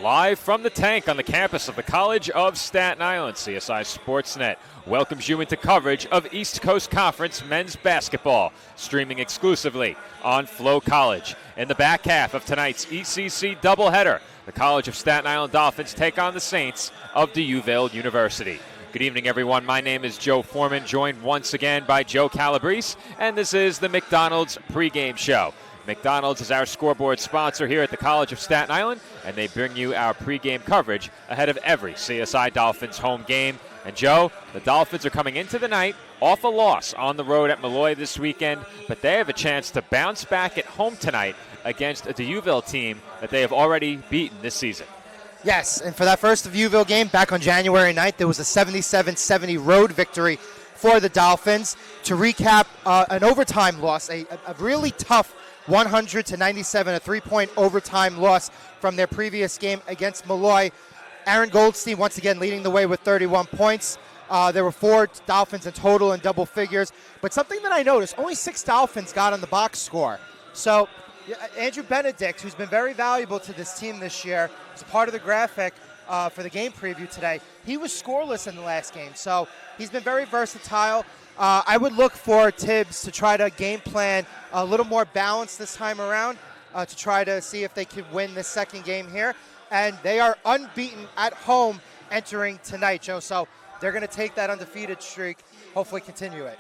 Live from the tank on the campus of the College of Staten Island, CSI Sportsnet welcomes you into coverage of East Coast Conference men's basketball, streaming exclusively on Flow College. In the back half of tonight's ECC doubleheader, the College of Staten Island Dolphins take on the Saints of DeUville University. Good evening, everyone. My name is Joe Foreman, joined once again by Joe Calabrese, and this is the McDonald's pregame show. McDonald's is our scoreboard sponsor here at the College of Staten Island, and they bring you our pregame coverage ahead of every CSI Dolphins home game. And Joe, the Dolphins are coming into the night off a loss on the road at Molloy this weekend, but they have a chance to bounce back at home tonight against a DeUville team that they have already beaten this season. Yes, and for that first DeUville game back on January 9th, there was a 77-70 road victory for the Dolphins. To recap, an overtime loss, a really tough 100-97, a three-point overtime loss from their previous game against Molloy. Aaron Goldstein once again leading the way with 31 points. There were 4 Dolphins in total in double figures. But something that I noticed, only 6 Dolphins got on the box score. So Andrew Benedict, who's been very valuable to this team this year, was part of the graphic for the game preview today. He was scoreless in the last game, so he's been very versatile. I would look for Tibbs to try to game plan a little more balanced this time around to try to see if they can win this second game here. And they are unbeaten at home entering tonight, Joe. So they're going to take that undefeated streak, hopefully continue it.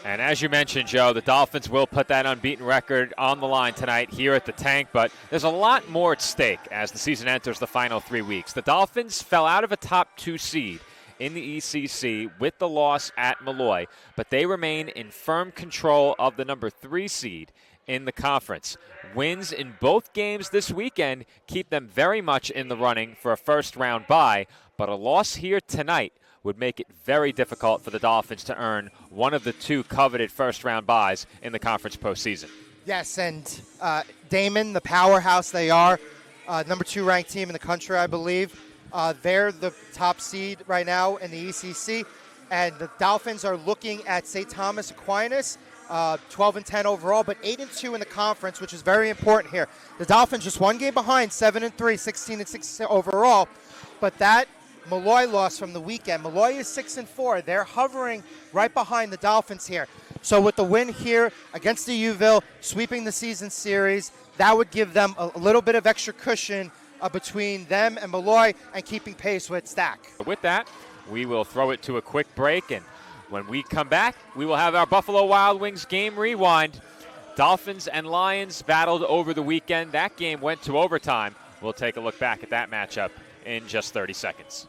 And as you mentioned, Joe, the Dolphins will put that unbeaten record on the line tonight here at the tank, but there's a lot more at stake as the season enters the final 3 weeks. The Dolphins fell out of a top 2 seed in the ECC with the loss at Molloy, but they remain in firm control of the number 3 seed in the conference. Wins in both games this weekend keep them very much in the running for a first-round bye, but a loss here tonight would make it very difficult for the Dolphins to earn one of the 2 coveted first-round byes in the conference postseason. Yes, and Damon, the powerhouse they are, number 2 ranked team in the country, I believe. They're the top seed right now in the ECC, and the Dolphins are looking at St. Thomas Aquinas, 12-10 overall, but 8-2 in the conference, which is very important here. The Dolphins just 1 game behind, 7-3, 16-6 overall, but that Molloy loss from the weekend. Molloy is 6-4. They're hovering right behind the Dolphins here. So with the win here against DeUville, sweeping the season series, that would give them a little bit of extra cushion between them and Molloy and keeping pace with Stack. With that, we will throw it to a quick break, and when we come back, we will have our Buffalo Wild Wings game rewind. Dolphins and Lions battled over the weekend. That game went to overtime. We'll take a look back at that matchup in just 30 seconds.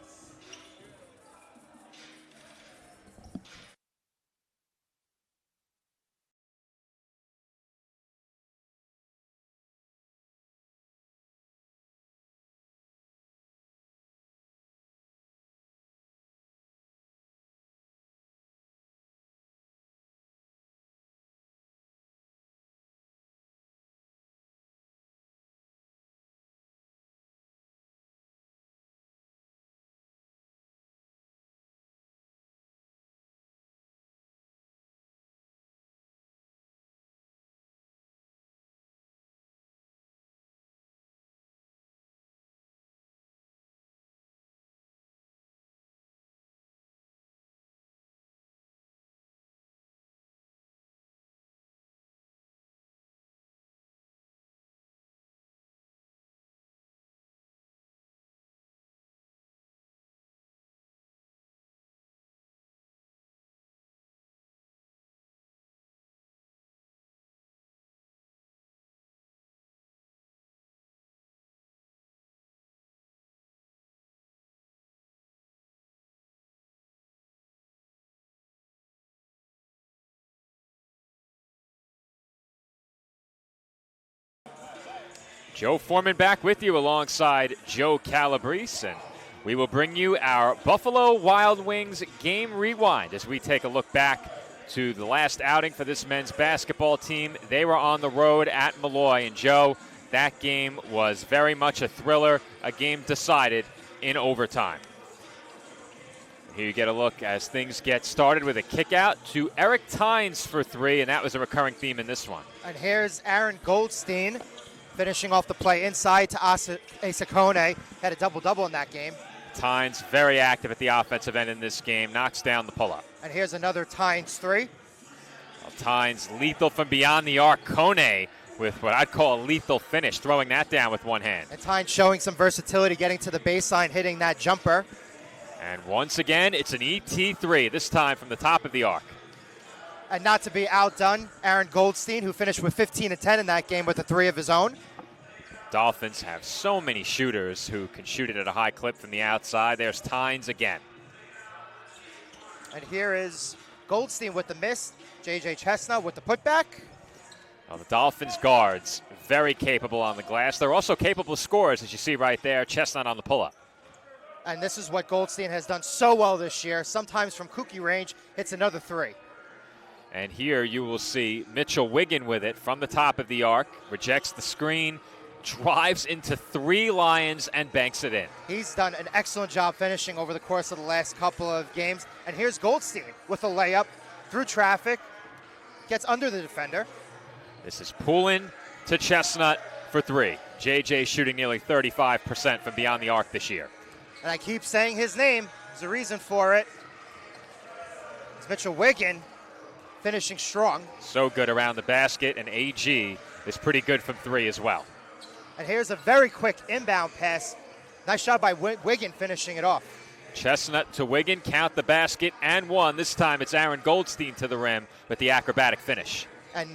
Joe Foreman back with you alongside Joe Calabrese, and we will bring you our Buffalo Wild Wings game rewind as we take a look back to the last outing for this men's basketball team. They were on the road at Molloy, and Joe, that game was very much a thriller, a game decided in overtime. Here you get a look as things get started with a kick out to Eric Tynes for 3, and that was a recurring theme in this one. And here's Aaron Goldstein finishing off the play inside to Asa Kone. Had a double-double in that game. Tynes very active at the offensive end in this game, knocks down the pull-up. And here's another Tynes three. Well, Tynes lethal from beyond the arc. Kone with what I'd call a lethal finish, throwing that down with one hand. And Tynes showing some versatility, getting to the baseline, hitting that jumper. And once again, it's an ET3, this time from the top of the arc. And not to be outdone, Aaron Goldstein, who finished with 15 and 10 in that game with a three of his own. Dolphins have so many shooters who can shoot it at a high clip from the outside. There's Tynes again. And here is Goldstein with the miss. J.J. Chestnut with the putback. Well, the Dolphins guards, very capable on the glass. They're also capable scorers, as you see right there. Chestnut on the pull-up. And this is what Goldstein has done so well this year. Sometimes from kooky range, hits another three. And here you will see Mitchell Wiggin with it from the top of the arc. Rejects the screen, drives into three Lions, and banks it in. He's done an excellent job finishing over the course of the last couple of games. And here's Goldstein with a layup through traffic. Gets under the defender. This is Poulin to Chestnut for three. JJ shooting nearly 35% from beyond the arc this year. And I keep saying his name. There's a reason for it. It's Mitchell Wiggin finishing strong. So good around the basket, and AG is pretty good from three as well. And here's a very quick inbound pass. Nice shot by Wiggin finishing it off. Chestnut to Wiggin, count the basket, and one. This time it's Aaron Goldstein to the rim with the acrobatic finish. And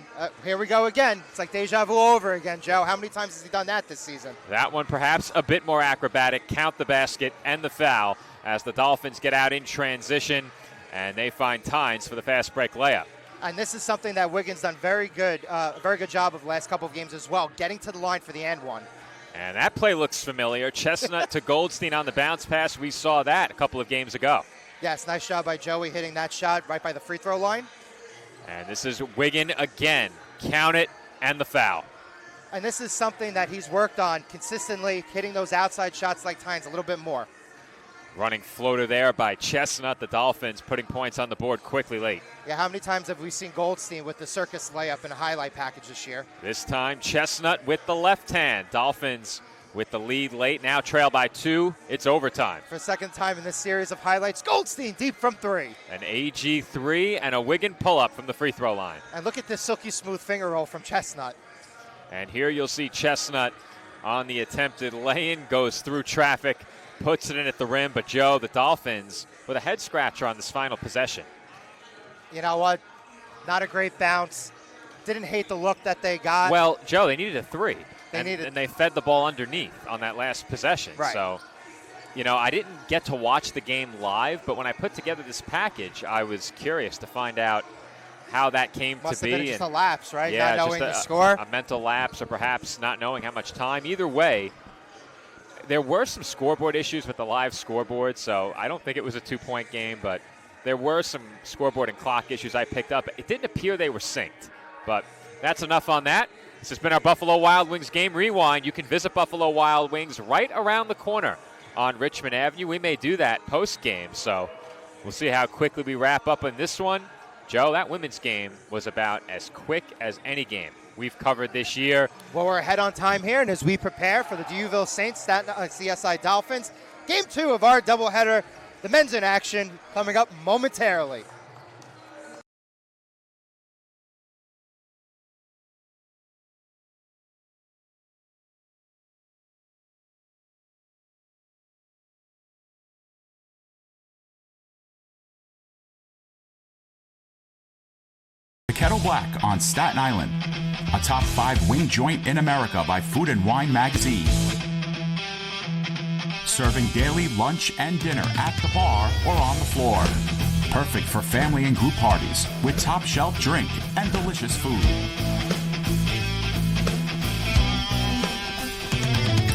here we go again. It's like deja vu over again, Joe. How many times has he done that this season? That one perhaps a bit more acrobatic. Count the basket and the foul as the Dolphins get out in transition, and they find Tynes for the fast break layup. And this is something that Wiggins done very good job of the last couple of games as well, getting to the line for the and one. And that play looks familiar. Chestnut to Goldstein on the bounce pass. We saw that a couple of games ago. Yes, nice job by Joey hitting that shot right by the free throw line. And this is Wiggin again. Count it and the foul. And this is something that he's worked on consistently, hitting those outside shots like Tynes a little bit more. Running floater there by Chestnut. The Dolphins putting points on the board quickly late. Yeah, how many times have we seen Goldstein with the circus layup in a highlight package this year? This time Chestnut with the left hand. Dolphins with the lead late, now trail by two. It's overtime. For a second time in this series of highlights, Goldstein deep from three. An AG three and a Wiggin pull-up from the free throw line. And look at this silky smooth finger roll from Chestnut. And here you'll see Chestnut on the attempted lay-in, goes through traffic, puts it in at the rim. But Joe, the Dolphins with a head scratcher on this final possession. You know what? Not a great bounce. Didn't hate the look that they got. Well, Joe, they needed a three. And they fed the ball underneath on that last possession. Right. So, you know, I didn't get to watch the game live, but when I put together this package, I was curious to find out how that came Must to have be. been just a lapse, right? Yeah, not knowing just the score. A mental lapse, or perhaps not knowing how much time. Either way, there were some scoreboard issues with the live scoreboard, so I don't think it was a two-point game, but there were some scoreboard and clock issues I picked up. It didn't appear they were synced, but that's enough on that. This has been our Buffalo Wild Wings Game Rewind. You can visit Buffalo Wild Wings right around the corner on Richmond Avenue. We may do that post-game, so we'll see how quickly we wrap up on this one. Joe, that women's game was about as quick as any game we've covered this year. Well, we're ahead on time here, and as we prepare for the Deauville Saints CSI Dolphins, Game 2 of our doubleheader, the men's in action, coming up momentarily. Kettle Black on Staten Island, a top 5 wing joint in America by Food and Wine magazine. Serving daily lunch and dinner at the bar or on the floor. Perfect for family and group parties with top shelf drink and delicious food.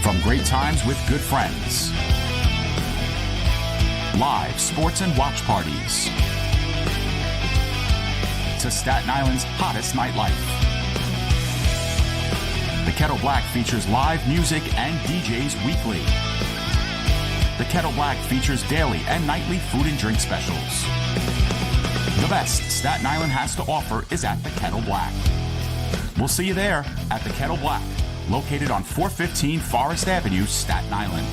From great times with good friends. Live sports and watch parties. To Staten Island's hottest nightlife. The Kettle Black features live music and DJs weekly. The Kettle Black features daily and nightly food and drink specials. The best Staten Island has to offer is at the Kettle Black. We'll see you there at the Kettle Black, located on 415 Forest Avenue, Staten Island.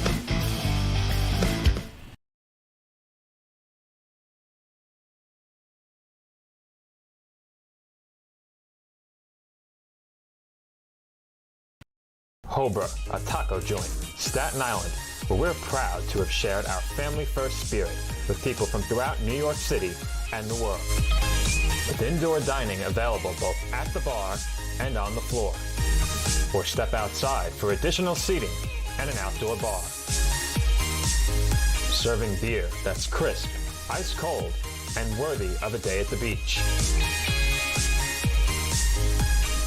Hobra, a taco joint, Staten Island, where we're proud to have shared our family-first spirit with people from throughout New York City and the world. With indoor dining available both at the bar and on the floor. Or step outside for additional seating and an outdoor bar. Serving beer that's crisp, ice cold, and worthy of a day at the beach.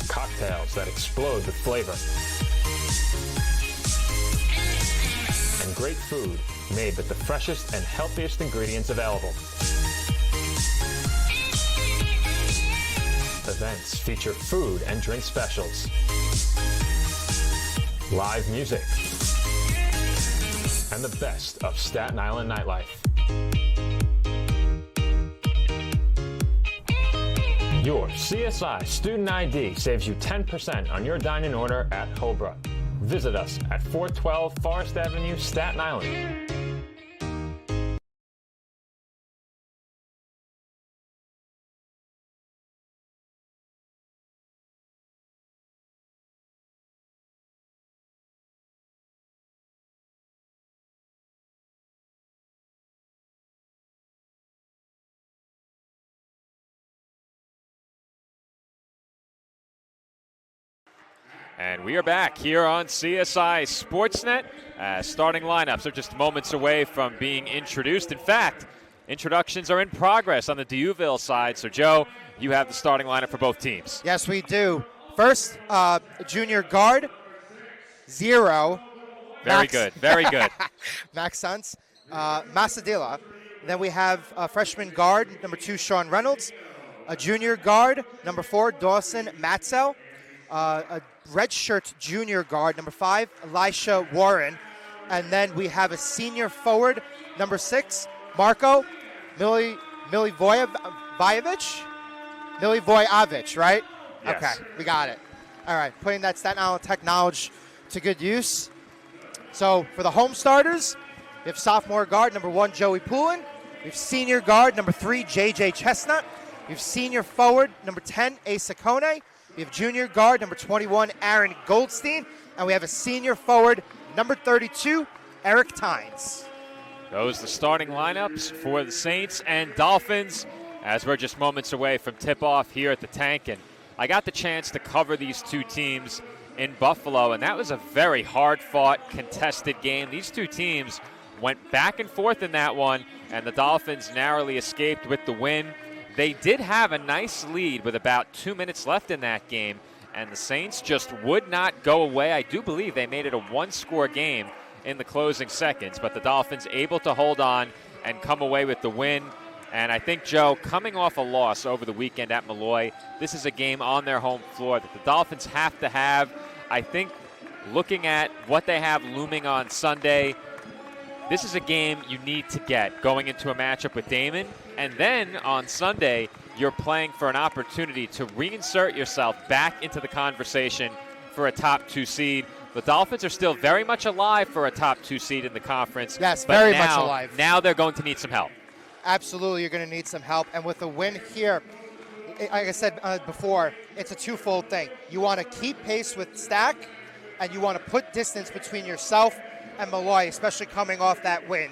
Cocktails that explode with flavor. And great food made with the freshest and healthiest ingredients available. Events feature food and drink specials, live music, and the best of Staten Island nightlife. Your CSI Student ID saves you 10% on your dine-in order at Hobra. Visit us at 412 Forest Avenue, Staten Island. And we are back here on CSI Sportsnet. Starting lineups are just moments away from being introduced. In fact, introductions are in progress on the D'Youville side. So, Joe, you have the starting lineup for both teams. Yes, we do. First, junior guard, 0. Very good, very good. Max Suns. Masadilla. Then we have a freshman guard, number 2, Sean Reynolds. A junior guard, number 4, Dawson Matzel. A redshirt junior guard, number 5, Elisha Warren. And then we have a senior forward, number 6, Marko Milivojevic, right? Yes. Okay, we got it. All right, putting that Staten Island Tech knowledge to good use. So for the home starters, we have sophomore guard, number 1, Joey Poulin. We have senior guard, number 3, J.J. Chestnut. We have senior forward, number 10, Asa Kone. We have junior guard, number 21, Aaron Goldstein. And we have a senior forward, number 32, Eric Tynes. Those are the starting lineups for the Saints and Dolphins as we're just moments away from tip-off here at the Tank. And I got the chance to cover these two teams in Buffalo, and that was a very hard-fought, contested game. These two teams went back and forth in that one, and the Dolphins narrowly escaped with the win. They did have a nice lead with about 2 minutes left in that game, and the Saints just would not go away. I do believe they made it a one-score game in the closing seconds, but the Dolphins able to hold on and come away with the win. And I think, Joe, coming off a loss over the weekend at Malloy, this is a game on their home floor that the Dolphins have to have. I think looking at what they have looming on Sunday, this is a game you need to get going into a matchup with Damon. And then on Sunday, you're playing for an opportunity to reinsert yourself back into the conversation for a top 2 seed. The Dolphins are still very much alive for a top 2 seed in the conference. Yes, but very now, much alive. Now they're going to need some help. Absolutely, you're going to need some help. And with a win here, like I said before, it's a twofold thing. You want to keep pace with Stack, and you want to put distance between yourself and Malloy, especially coming off that win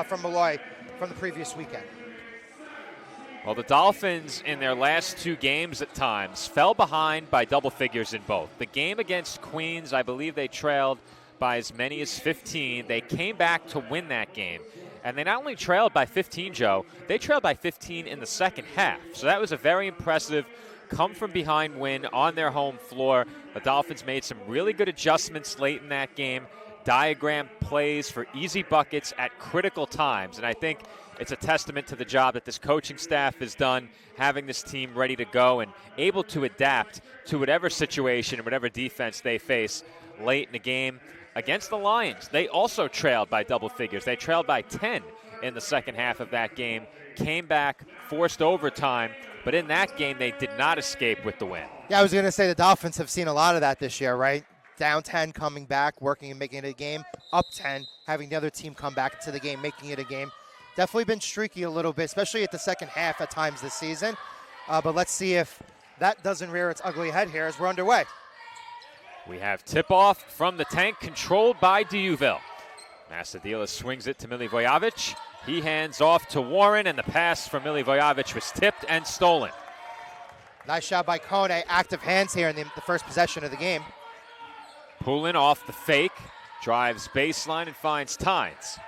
from Malloy from the previous weekend. Well, the Dolphins in their last 2 games at times fell behind by double figures in both. The game against Queens, I believe they trailed by as many as 15. They came back to win that game. And they not only trailed by 15, Joe, they trailed by 15 in the second half. So that was a very impressive come-from-behind win on their home floor. The Dolphins made some really good adjustments late in that game, diagram plays for easy buckets at critical times. And I think it's a testament to the job that this coaching staff has done, having this team ready to go and able to adapt to whatever situation and whatever defense they face late in the game. Against the Lions, they also trailed by double figures. They trailed by 10 in the second half of that game, came back, forced overtime, but in that game they did not escape with the win. Yeah, I was going to say the Dolphins have seen a lot of that this year, right? down 10, coming back, working and making it a game, up 10, having the other team come back into the game, making it a game. Definitely been streaky a little bit, especially at the second half at times this season. But let's see if that doesn't rear its ugly head here as we're underway. We have tip-off from the tank controlled by D'Youville. Masadila swings it to Milivojevic. He hands off to Warren, and the pass from Milivojevic was tipped and stolen. Nice shot by Kone. Active hands here in the first possession of the game. Poulin off the fake, drives baseline and finds Tynes.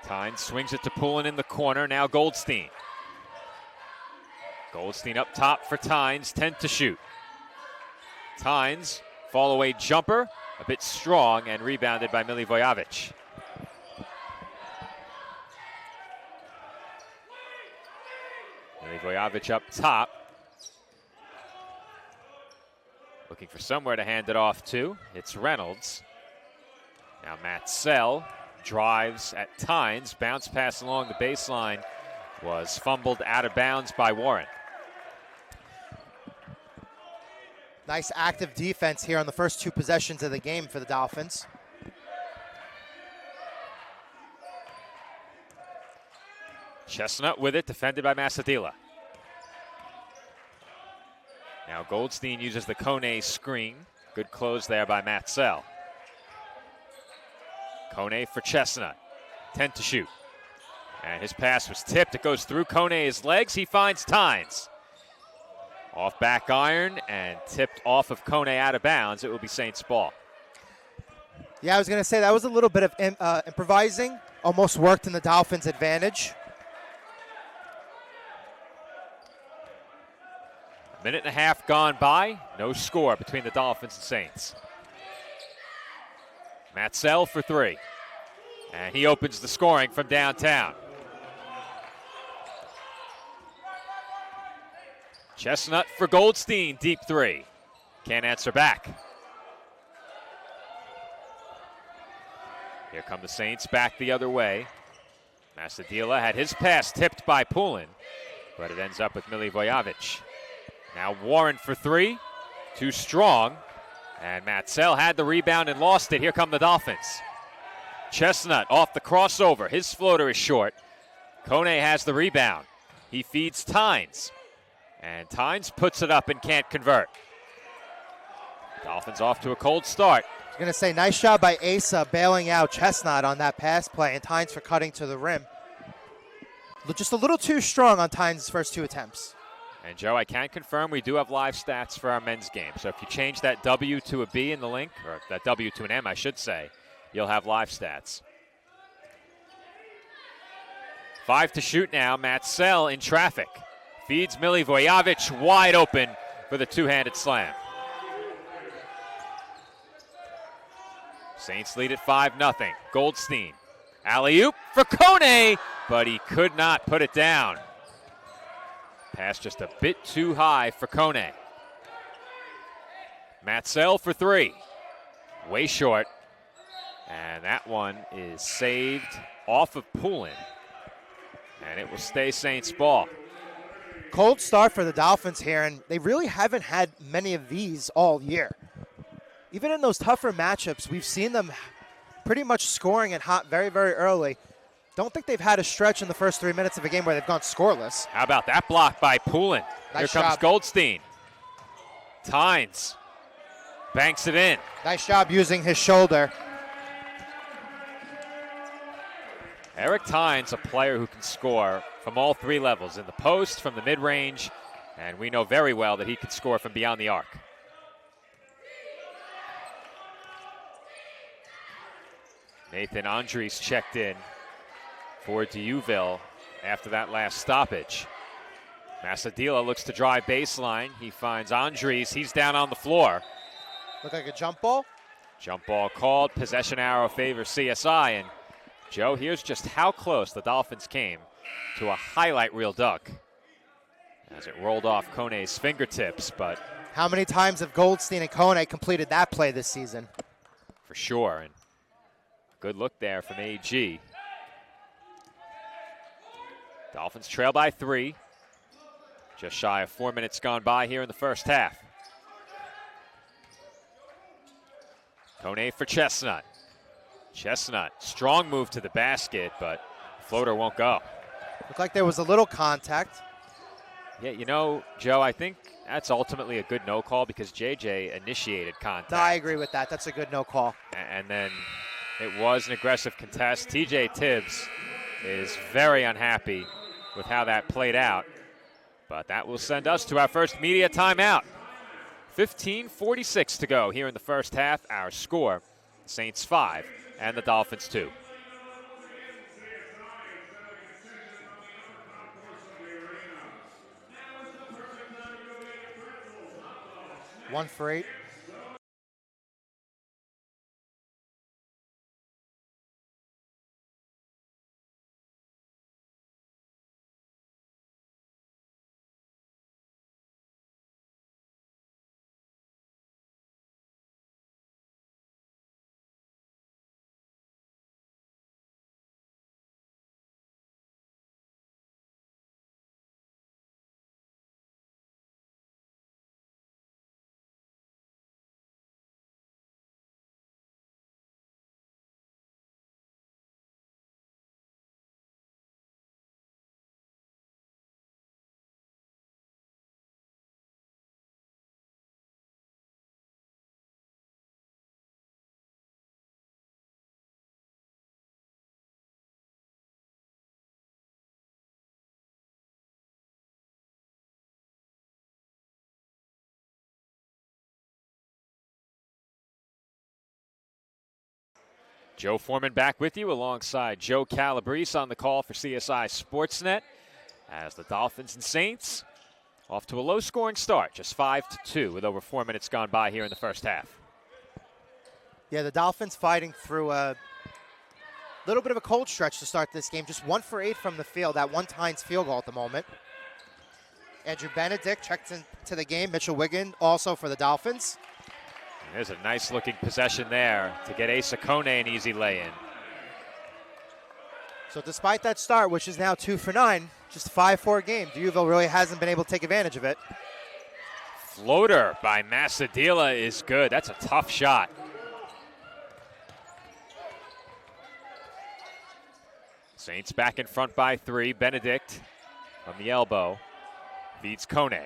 Tynes swings it to Poulin in the corner, now Goldstein. Goldstein up top for Tynes, 10 to shoot. Tynes, fall away jumper, a bit strong and rebounded by Milivojevic. Milivojevic up top. Looking for somewhere to hand it off to. It's Reynolds. Now Matsell drives at Tynes. Bounce pass along the baseline was fumbled out of bounds by Warren. Nice active defense here on the first two possessions of the game for the Dolphins. Chestnut with it, defended by Masadila. Now Goldstein uses the Kone screen. Good close there by Matsell. Kone for Chestnut. 10 to shoot. And his pass was tipped. It goes through Kone's legs. He finds Tynes. Off back iron and tipped off of Kone out of bounds. It will be Saints ball. Yeah, I was going to say that was a little bit of improvising. Almost worked in the Dolphins' advantage. A minute and a half gone by. No score between the Dolphins and Saints. Matsell for three. And he opens the scoring from downtown. Chestnut for Goldstein, deep three. Can't answer back. Here come the Saints back the other way. Masadila had his pass tipped by Poulin, but it ends up with Milivojevic. Now Warren for three, too strong. And Matsell had the rebound and lost it. Here come the Dolphins. Chestnut off the crossover. His floater is short. Kone has the rebound. He feeds Tynes. And Tynes puts it up and can't convert. Dolphins off to a cold start. I was going to say, nice job by Asa bailing out Chestnut on that pass play, and Tynes for cutting to the rim. Just a little too strong on Tynes' first two attempts. And Joe, I can confirm we do have live stats for our men's game. So if you change that W to a B in the link, or that W to an M, I should say, you'll have live stats. 5 to shoot now. Matsell in traffic. Feeds Milivojevic wide open for the two-handed slam. Saints lead at 5-0. Goldstein. Alley-oop for Kone, but he could not put it down. Pass just a bit too high for Kone. Matsell for three. Way short. And that one is saved off of Poulin. And it will stay Saints ball. Cold start for the Dolphins here, and they really haven't had many of these all year. Even in those tougher matchups, we've seen them pretty much scoring and hot very, very early. Don't think they've had a stretch in the first 3 minutes of a game where they've gone scoreless. How about that block by Poulin? Nice Here comes job. Goldstein. Tynes banks it in. Nice job using his shoulder. Eric Tynes, a player who can score from all three levels, in the post, from the mid-range, and we know very well that he can score from beyond the arc. Nathan Andres checked in for D'Youville after that last stoppage. Masadila looks to drive baseline. He finds Andres. He's down on the floor. Look like a jump ball. Jump ball called. Possession arrow favors CSI. And Joe, here's just how close the Dolphins came to a highlight reel dunk as it rolled off Kone's fingertips. But How many times have Goldstein and Kone completed that play this season? for sure. And good look there from AG. Dolphins trail by 3. Just shy of 4 minutes gone by here in the first half. Kone for Chestnut. Chestnut, strong move to the basket, but floater won't go. Looked like there was a little contact. Yeah, you know, Joe, I think that's ultimately a good no call because JJ initiated contact. No, I agree with that. That's a good no call. And then it was an aggressive contest. TJ Tibbs is very unhappy with how that played out. But that will send us to our first media timeout. 15:46 to go here in the first half. Our score, Saints 5 and the Dolphins 2. One for 8. Joe Foreman back with you alongside Joe Calabrese on the call for CSI Sportsnet as the Dolphins and Saints off to a low-scoring start, just 5-2 with over 4 minutes gone by here in the first half. Yeah, the Dolphins fighting through a little bit of a cold stretch to start this game. Just 1 for 8 from the field, that one-times field goal at the moment. Andrew Benedict checked into the game. Mitchell Wiggin also for the Dolphins. There's a nice-looking possession there to get Asa Kone an easy lay-in. So despite that start, which is now 2 for 9, just 5-4 game, D'Youville really hasn't been able to take advantage of it. Floater by Massadila is good. That's a tough shot. Saints back in front by 3. Benedict from the elbow feeds Kone.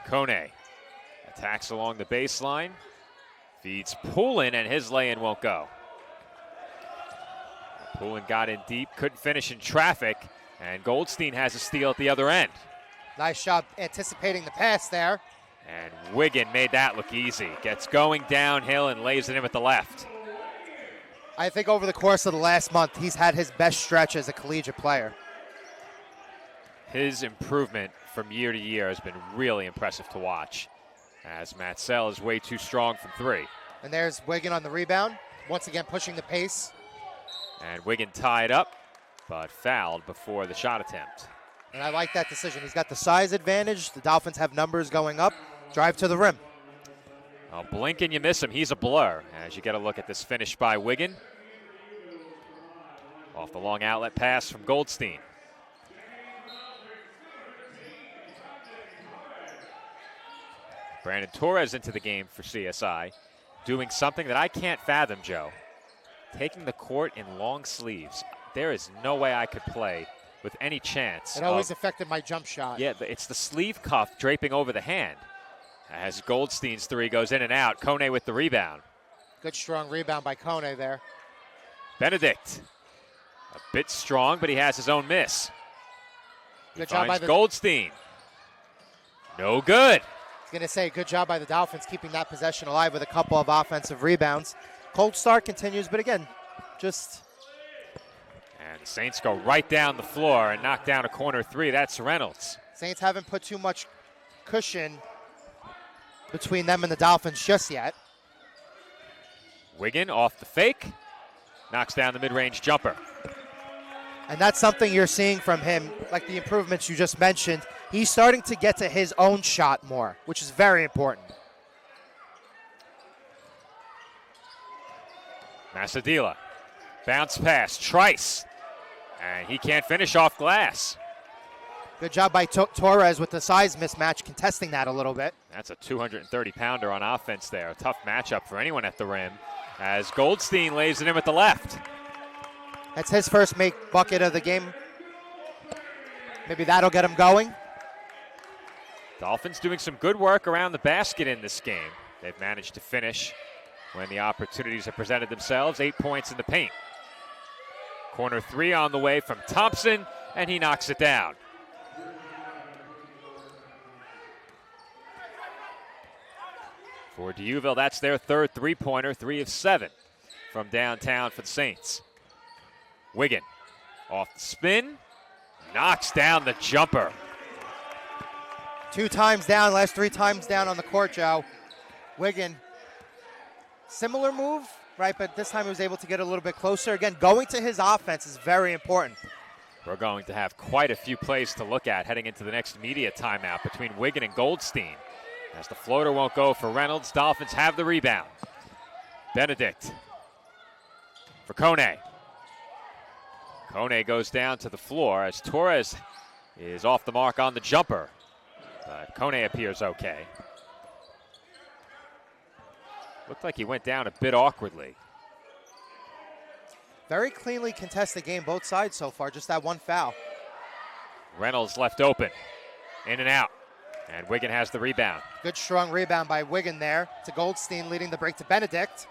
Kone attacks along the baseline, feeds Poulin, and his lay-in won't go. Poulin got in deep, couldn't finish in traffic, and Goldstein has a steal at the other end. Nice job anticipating the pass there. And Wiggin made that look easy. Gets going downhill and lays it in with the left. I think over the course of the last month, he's had his best stretch as a collegiate player. His improvement from year to year has been really impressive to watch, as Matsell is way too strong from 3. And there's Wiggin on the rebound, once again pushing the pace. And Wiggin tied up, but fouled before the shot attempt. And I like that decision. He's got the size advantage. The Dolphins have numbers going up. Drive to the rim. Well, blink and you miss him. He's a blur as you get a look at this finish by Wiggin. Off the long outlet pass from Goldstein. Brandon Torres into the game for CSI, doing something that I can't fathom, Joe. Taking the court in long sleeves. There is no way I could play with any chance. It always affected my jump shot. Yeah, it's the sleeve cuff draping over the hand. As Goldstein's 3 goes in and out, Kone with the rebound. Good strong rebound by Kone there. Benedict, a bit strong, but he has his own miss. Good job by Goldstein. No good. I was going to say, good job by the Dolphins keeping that possession alive with a couple of offensive rebounds. Cold start continues, but again, just... And the Saints go right down the floor and knock down a corner 3. That's Reynolds. Saints haven't put too much cushion between them and the Dolphins just yet. Wiggin off the fake, knocks down the mid-range jumper. And that's something you're seeing from him, like the improvements you just mentioned. He's starting to get to his own shot more, which is very important. Massadila, bounce pass, Trice, and he can't finish off glass. Good job by Torres with the size mismatch, contesting that a little bit. That's a 230-pounder on offense there. A tough matchup for anyone at the rim as Goldstein lays it in with the left. That's his first make bucket of the game. Maybe that'll get him going. Dolphins doing some good work around the basket in this game. They've managed to finish when the opportunities have presented themselves. 8 points in the paint. Corner three on the way from Thompson, and he knocks it down. For D'Youville, that's their third three-pointer, 3 of 7 from downtown for the Saints. Wiggin off the spin, knocks down the jumper. 2 times down, last 3 times down on the court, Joe. Wiggin, similar move, right? But this time he was able to get a little bit closer. Again, going to his offense is very important. We're going to have quite a few plays to look at heading into the next media timeout between Wiggin and Goldstein. As the floater won't go for Reynolds, Dolphins have the rebound. Benedict for Kone. Kone goes down to the floor as Torres is off the mark on the jumper. But Kone appears okay. Looked like he went down a bit awkwardly. Very cleanly contested game, both sides so far, just that one foul. Reynolds left open, in and out, and Wiggin has the rebound. Good strong rebound by Wiggin there to Goldstein, leading the break to Benedict.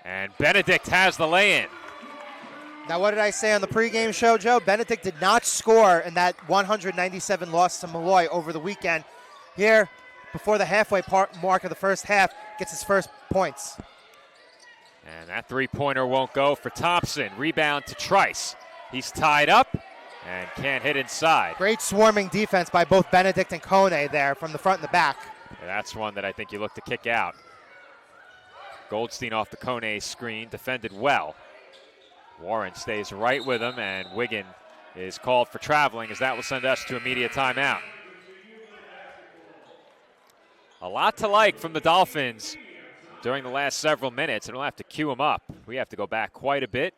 And Benedict has the lay-in. Now, what did I say on the pregame show, Joe? Benedict did not score in that 197 loss to Malloy over the weekend. Here, before the halfway mark of the first half, gets his first points. And that three-pointer won't go for Thompson. Rebound to Trice. He's tied up and can't hit inside. Great swarming defense by both Benedict and Kone there from the front and the back. And that's one that I think you look to kick out. Goldstein off the Kone screen, defended well. Warren stays right with him, and Wiggin is called for traveling, as that will send us to a media timeout. A lot to like from the Dolphins during the last several minutes, and we'll have to cue them up. We have to go back quite a bit.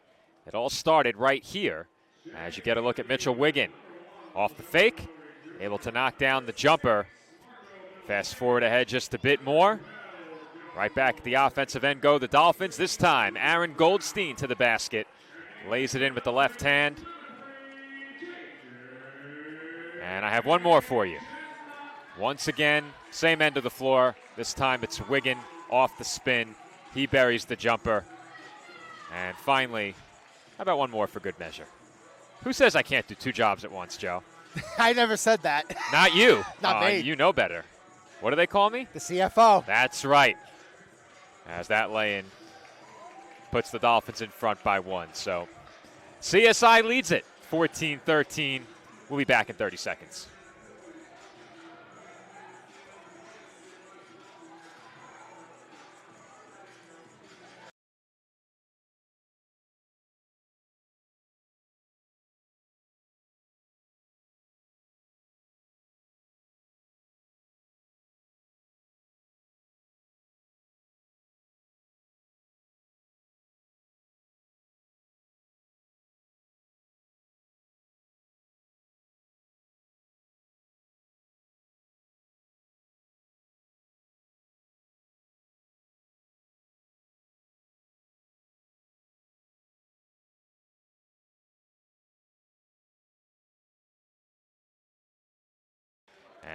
It all started right here as you get a look at Mitchell Wiggin. Off the fake, able to knock down the jumper. Fast forward ahead just a bit more. Right back at the offensive end go the Dolphins. This time, Aaron Goldstein to the basket. Lays it in with the left hand. And I have one more for you. Once again, same end of the floor. This time it's Wiggin off the spin. He buries the jumper. And finally, how about one more for good measure? Who says I can't do 2 jobs at once, Joe? I never said that. Not you. Not me. You know better. What do they call me? The CFO. That's right. As that lay-in puts the Dolphins in front by 1. So CSI leads it 14-13. We'll be back in 30 seconds.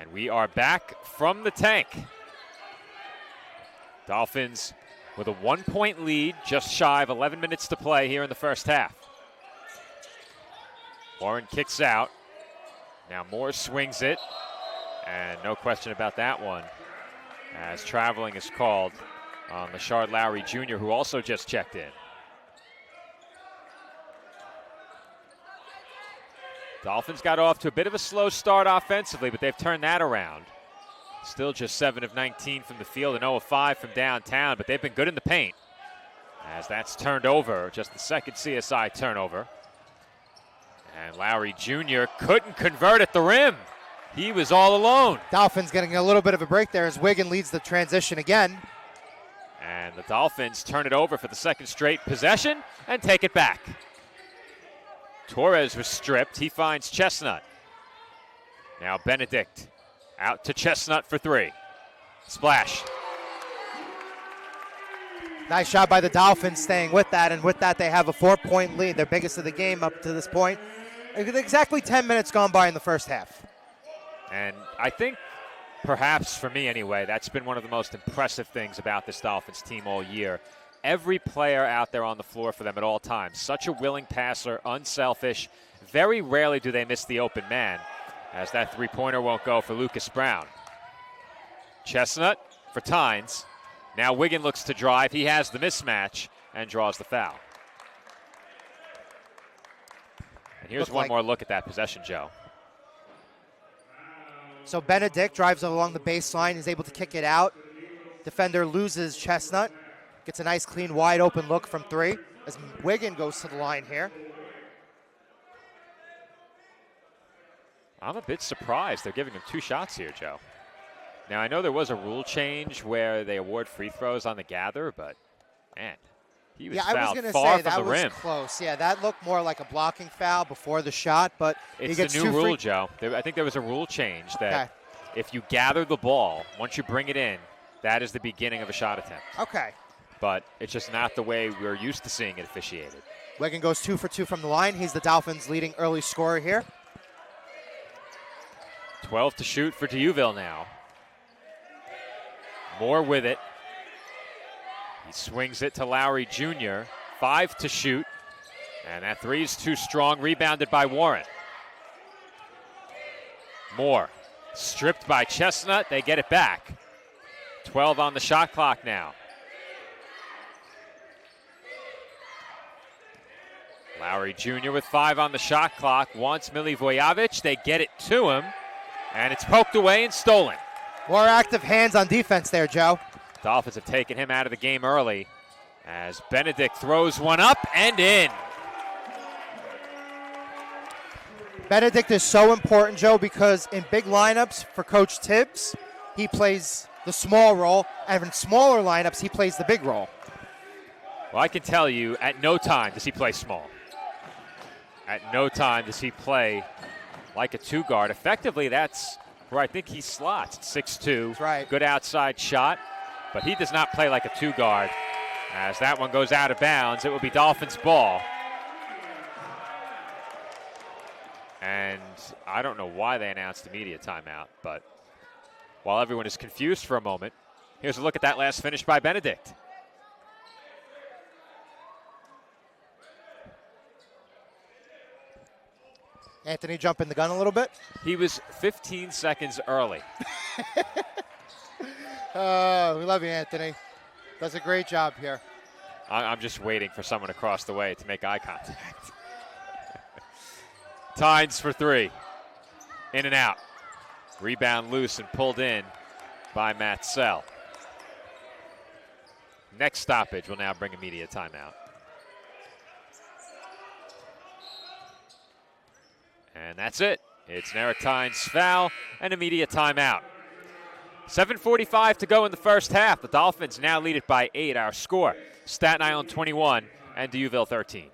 And we are back from the tank. Dolphins with a 1-point lead, just shy of 11 minutes to play here in the first half. Warren kicks out. Now Moore swings it. And no question about that one, as traveling is called on Lashard Lowry Jr., who also just checked in. Dolphins got off to a bit of a slow start offensively, but they've turned that around. Still just 7 of 19 from the field and 0 of 5 from downtown, but they've been good in the paint. As that's turned over, just the second CSI turnover. And Lowry Jr. couldn't convert at the rim. He was all alone. Dolphins getting a little bit of a break there as Wiggin leads the transition again. And the Dolphins turn it over for the second straight possession and take it back. Torres was stripped. He finds Chestnut. Now Benedict out to Chestnut for 3. Splash. Nice shot by the Dolphins, staying with that, and with that they have a 4-point lead, their biggest of the game up to this point. Exactly 10 minutes gone by in the first half. And I think, perhaps for me anyway, that's been one of the most impressive things about this Dolphins team all year. Every player out there on the floor for them at all times. Such a willing passer, unselfish. Very rarely do they miss the open man, as that three-pointer won't go for Lucas Brown. Chestnut for Tynes. Now Wiggin looks to drive. He has the mismatch and draws the foul. And here's one more look at that possession, Joe. So Benedict drives along the baseline, is able to kick it out. Defender loses Chestnut. Gets a nice, clean, wide open look from three as Wiggin goes to the line here. I'm a bit surprised they're giving him 2 shots here, Joe. Now, I know there was a rule change where they award free throws on the gather, but, man, he was fouled far from the rim. Was close. Yeah, that looked more like a blocking foul before the shot, but it's he gets the new rule, Joe. I think there was a rule change that if you gather the ball, once you bring it in, that is the beginning of a shot attempt. Okay. But it's just not the way we're used to seeing it officiated. Wiggin goes 2 for 2 from the line. He's the Dolphins' leading early scorer here. 12 to shoot for Dieuville now. Moore with it. He swings it to Lowry Jr. 5 to shoot. And that three is too strong. Rebounded by Warren. Moore stripped by Chestnut. They get it back. 12 on the shot clock now. Lowry Jr. with 5 on the shot clock. Wants Milivojevic. They get it to him. And it's poked away and stolen. More active hands on defense there, Joe. Dolphins have taken him out of the game early as Benedict throws one up and in. Benedict is so important, Joe, because in big lineups for Coach Tibbs, he plays the small role, and in smaller lineups, he plays the big role. Well, I can tell you, at no time does he play small. At no time does he play like a 2-guard. Effectively, that's where I think he slots. 6'2". That's right. Good outside shot. But he does not play like a 2-guard. As that one goes out of bounds, it will be Dolphins ball. And I don't know why they announced immediate timeout, but while everyone is confused for a moment, here's a look at that last finish by Benedict. Anthony jumping the gun a little bit. He was 15 seconds early. We love you, Anthony. Does a great job here. I'm just waiting for someone across the way to make eye contact. Tynes for 3. In and out. Rebound loose and pulled in by Matt Sell. Next stoppage will now bring immediate timeout. And that's it. It's an Eric Tynes foul and immediate timeout. 7:45 to go in the first half. The Dolphins now lead it by 8. Our score, Staten Island 21 and Dieuville 13.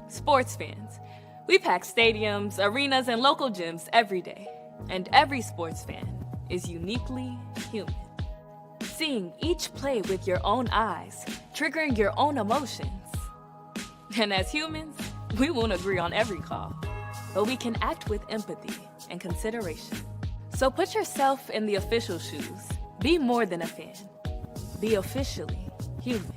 Sports fans, we pack stadiums, arenas, and local gyms every day. And every sports fan is uniquely human. Seeing each play with your own eyes, triggering your own emotions. And as humans, we won't agree on every call, but we can act with empathy and consideration. So put yourself in the official shoes. Be more than a fan. Be officially human.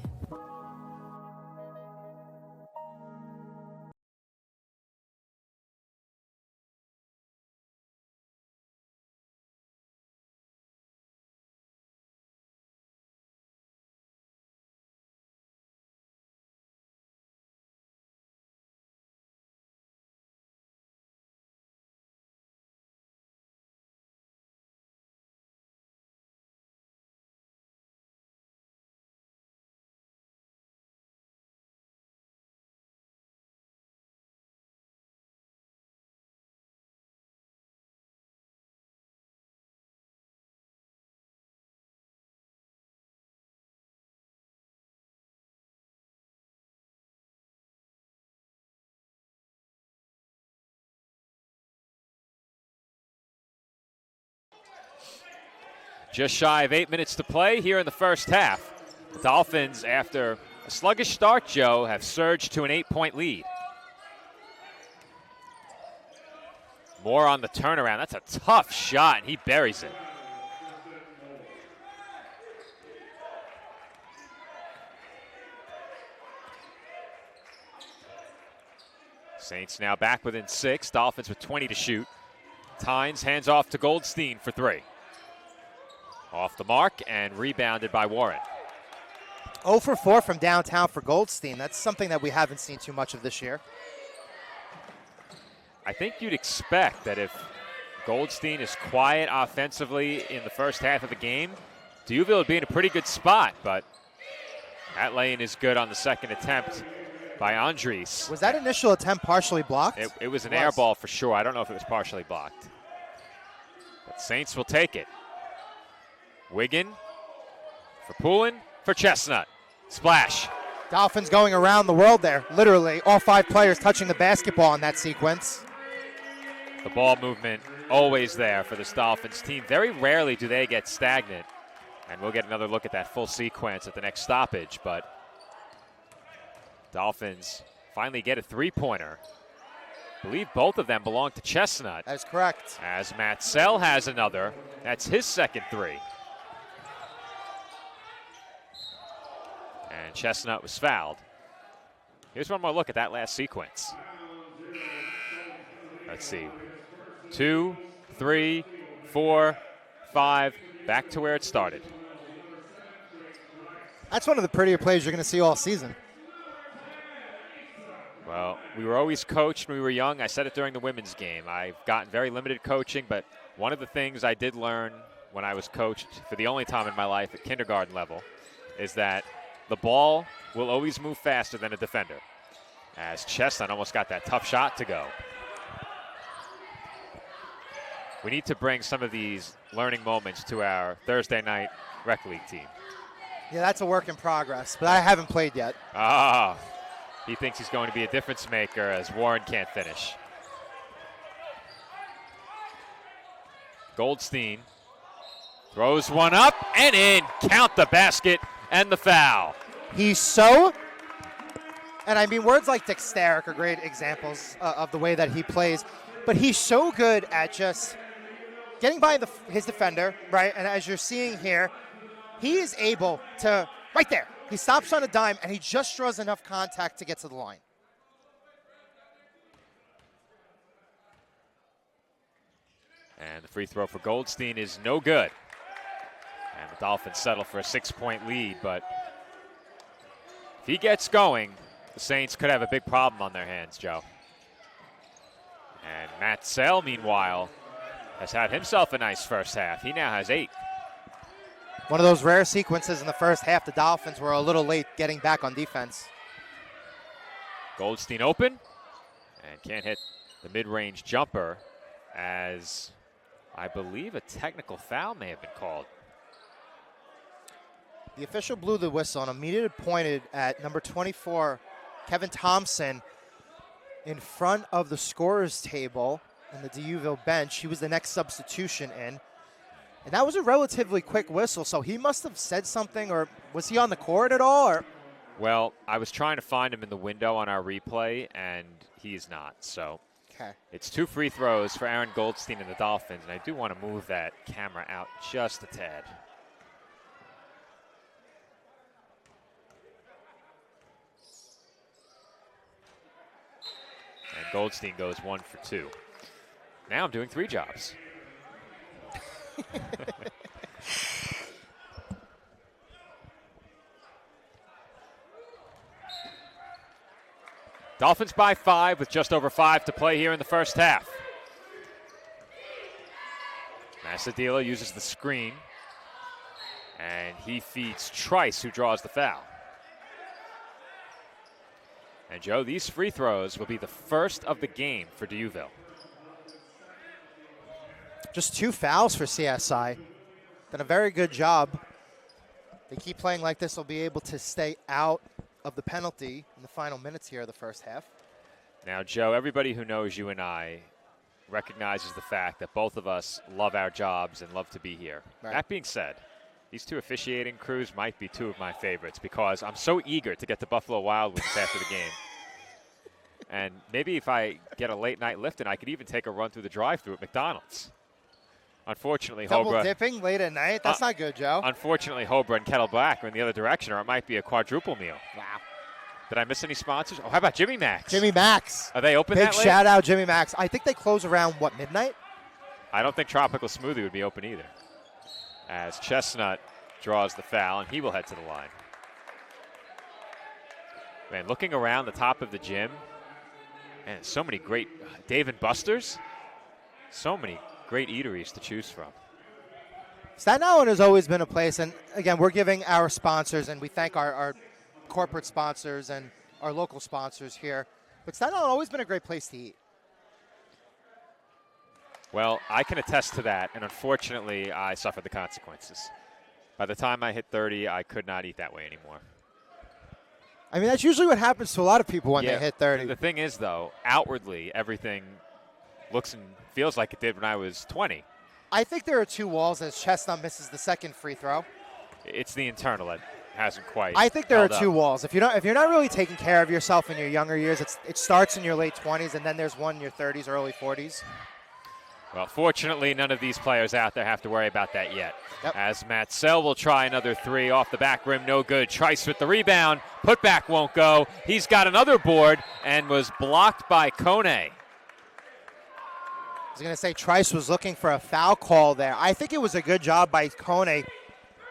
Just shy of 8 minutes to play here in the first half. The Dolphins, after a sluggish start, Joe, have surged to an 8-point lead. Moore on the turnaround. That's a tough shot, and he buries it. Saints now back within 6. Dolphins with 20 to shoot. Tynes hands off to Goldstein for 3. Off the mark and rebounded by Warren. 0 for 4 from downtown for Goldstein. That's something that we haven't seen too much of this year. I think you'd expect that if Goldstein is quiet offensively in the first half of the game, Deauville would be in a pretty good spot, but that lane is good on the second attempt by Andres. Was that initial attempt partially blocked? It was an air ball for sure. I don't know if it was partially blocked. But Saints will take it. Wiggin for Poulin for Chestnut. Splash. Dolphins going around the world there. Literally, all 5 players touching the basketball in that sequence. The ball movement always there for this Dolphins team. Very rarely do they get stagnant. And we'll get another look at that full sequence at the next stoppage. But Dolphins finally get a 3-pointer. I believe both of them belong to Chestnut. That is correct. As Matsell has another. That's his second 3. And Chestnut was fouled. Here's one more look at that last sequence. Let's see. 2, 3, 4, 5. Back to where it started. That's one of the prettier plays you're going to see all season. Well, we were always coached when we were young. I said it during the women's game. I've gotten very limited coaching, but one of the things I did learn when I was coached for the only time in my life at kindergarten level is that the ball will always move faster than a defender. As Chestnut almost got that tough shot to go. We need to bring some of these learning moments to our Thursday night rec league team. Yeah, that's a work in progress, but I haven't played yet. He thinks he's going to be a difference maker as Warren can't finish. Goldstein throws one up and in. Count the basket and the foul. He's so, and I mean, words like dexteric are great examples of the way that he plays, but he's so good at just getting by his defender, right? And as you're seeing here, he is able to, right there, he stops on a dime and he just draws enough contact to get to the line. And the free throw for Goldstein is no good. And the Dolphins settle for a 6-point lead, but if he gets going, the Saints could have a big problem on their hands, Joe. And Matsell, meanwhile, has had himself a nice first half. He now has 8. One of those rare sequences in the first half. The Dolphins were a little late getting back on defense. Goldstein open and can't hit the mid-range jumper as I believe a technical foul may have been called. The official blew the whistle and immediately pointed at number 24, Kevin Thompson, in front of the scorer's table in the Deauville bench. He was the next substitution in. And that was a relatively quick whistle, so he must have said something, or was he on the court at all? Or? Well, I was trying to find him in the window on our replay, and he's not. So okay. It's 2 free throws for Aaron Goldstein and the Dolphins, and I do want to move that camera out just a tad. And Goldstein goes 1 for 2. Now I'm doing 3 jobs. Dolphins by 5 with just over 5 to play here in the first half. Masadila uses the screen, and he feeds Trice, who draws the foul. And Joe, these free throws will be the first of the game for Deauville. Just 2 fouls for CSI. Done a very good job. They keep playing like this, they'll be able to stay out of the penalty in the final minutes here of the first half. Now, Joe, everybody who knows you and I recognizes the fact that both of us love our jobs and love to be here. Right. That being said, these two officiating crews might be two of my favorites because I'm so eager to get to Buffalo Wild Wings after the game. And maybe if I get a late night lift, and I could even take a run through the drive-thru at McDonald's. Unfortunately, Double Hobra, dipping late at night? That's not good, Joe. unfortunately, Hobra and Kettle Black are in the other direction, or it might be a quadruple meal. Wow. Did I miss any sponsors? Oh, how about Jimmy Max? Jimmy Max. Are they open Big that late? shout out, Jimmy Max. I think they close around, what, midnight? I don't think Tropical Smoothie would be open either. As Chestnut draws the foul, and he will head to the line. Man, looking around the top of the gym, and so many great Dave & Buster's, so many great eateries to choose from. Staten Island has always been a place, and again, we're giving our sponsors, and we thank our corporate sponsors and our local sponsors here. But Staten Island has always been a great place to eat. Well, I can attest to that, and unfortunately, I suffered the consequences. By the time I hit 30, I could not eat that way anymore. I mean, that's usually what happens to a lot of people when they hit 30. The thing is, though, outwardly, everything looks and feels like it did when I was 20. I think there are two walls as Chestnut misses the second free throw. It's the internal that hasn't quite. I think there are held two up. walls. If you're not really taking care of yourself in your younger years, it starts in your late 20s, and then there's one in your 30s, early 40s. Well, fortunately, none of these players out there have to worry about that yet. Yep. As Matt Sell will try another three off the back rim, no good. Trice with the rebound. Putback won't go. He's got another board and was blocked by Kone. I was going to say Trice was looking for a foul call there. I think it was a good job by Kone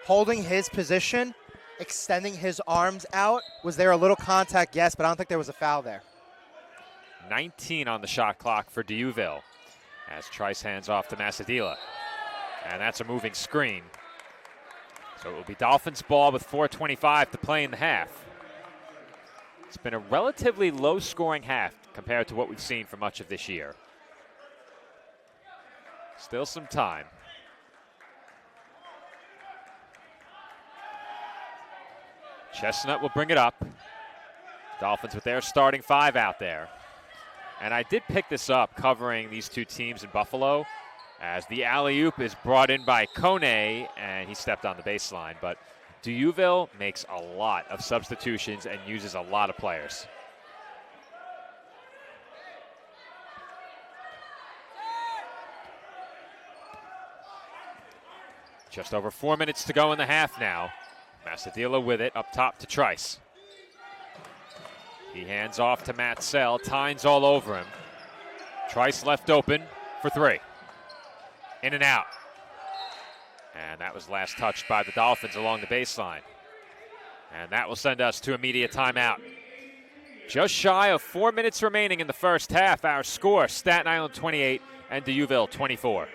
holding his position, extending his arms out. Was there a little contact? Yes, but I don't think there was a foul there. 19 on the shot clock for Diouville as Trice hands off to Masadila. And that's a moving screen. So it will be Dolphins ball with 4:25 to play in the half. It's been a relatively low-scoring half compared to what we've seen for much of this year. Still some time. Chestnut will bring it up. Dolphins with their starting five out there. And I did pick this up covering these two teams in Buffalo as the alley-oop is brought in by Kone, and he stepped on the baseline. But Diouville makes a lot of substitutions and uses a lot of players. Just over 4 minutes to go in the half now. Masadila with it up top to Trice. He hands off to Matt Sell. Tynes all over him. Trice left open for three. In and out. And that was last touched by the Dolphins along the baseline. And that will send us to immediate timeout. Just shy of 4 minutes remaining in the first half. Our score, Staten Island 28 and Diouville 24.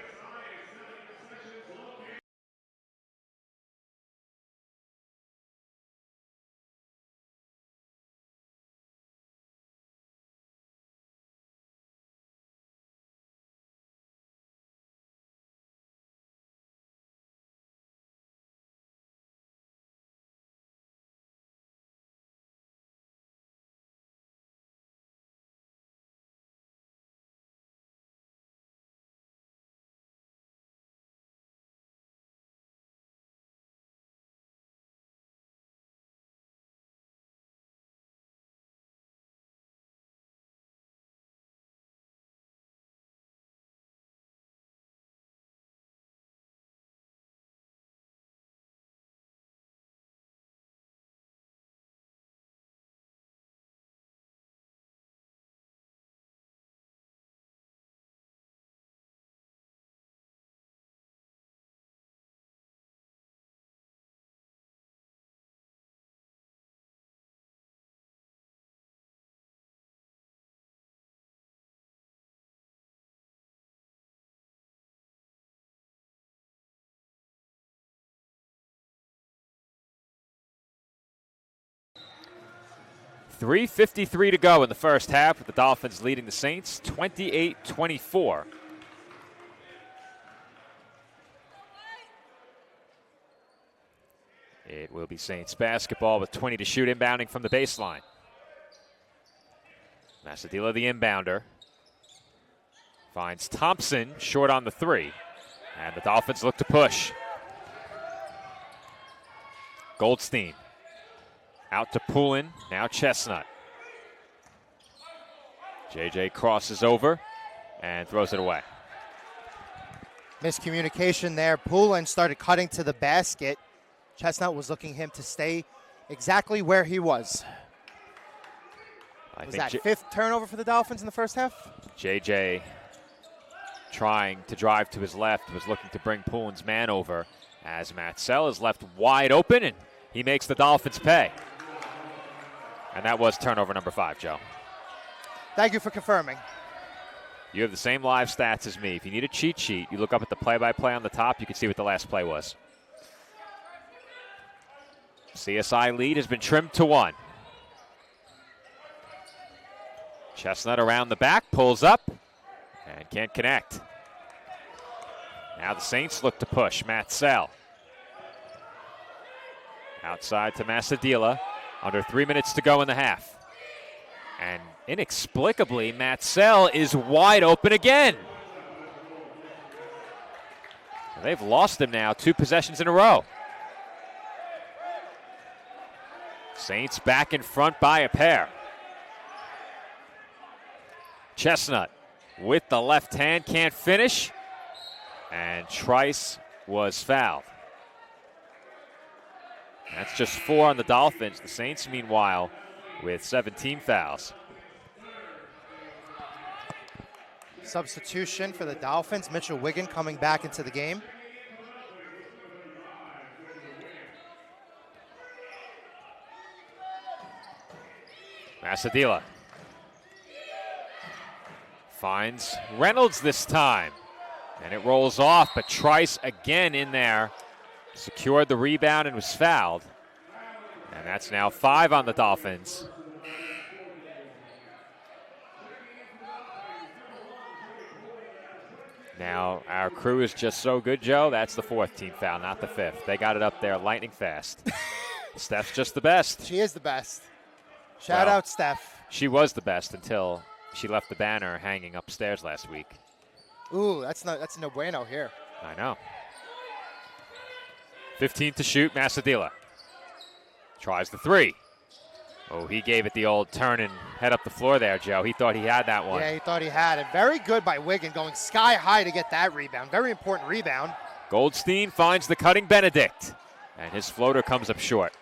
.353 to go in the first half with the Dolphins leading the Saints 28-24. It will be Saints basketball with 20 to shoot, inbounding from the baseline. Masadila the inbounder. Finds Thompson short on the 3. And the Dolphins look to push. Goldstein out to Poulin, now Chestnut. JJ crosses over and throws it away. Miscommunication there. Poulin started cutting to the basket. Chestnut was looking him to stay exactly where he was. Was that 5th turnover for the Dolphins in the first half? JJ trying to drive to his left, was looking to bring Poulin's man over as Matsell is left wide open, and he makes the Dolphins pay. And that was turnover number 5, Joe. Thank you for confirming. You have the same live stats as me. If you need a cheat sheet, you look up at the play-by-play on the top, you can see what the last play was. CSI lead has been trimmed to 1. Chestnut around the back, pulls up, and can't connect. Now the Saints look to push. Matsell. Outside to Masadila. Under 3 minutes to go in the half. And inexplicably, Matsell is wide open again. They've lost him now 2 possessions in a row. Saints back in front by a pair. Chestnut with the left hand, can't finish. And Trice was fouled. That's just 4 on the Dolphins. The Saints, meanwhile, with 17 fouls. Substitution for the Dolphins. Mitchell Wiggin coming back into the game. Masadila finds Reynolds this time. And it rolls off, but Trice again in there. Secured the rebound and was fouled. And that's now 5 on the Dolphins. Now our crew is just so good, Joe. That's the 4th team foul, not the 5th. They got it up there lightning fast. Steph's just the best. She is the best. Shout out Steph. She was the best until she left the banner hanging upstairs last week. Ooh, that's no bueno here. I know. 15 to shoot, Masadila. Tries the 3. Oh, he gave it the old turn and head up the floor there, Joe. He thought he had that one. Yeah, he thought he had it. Very good by Wiggin, going sky high to get that rebound. Very important rebound. Goldstein finds the cutting Benedict, and his floater comes up short.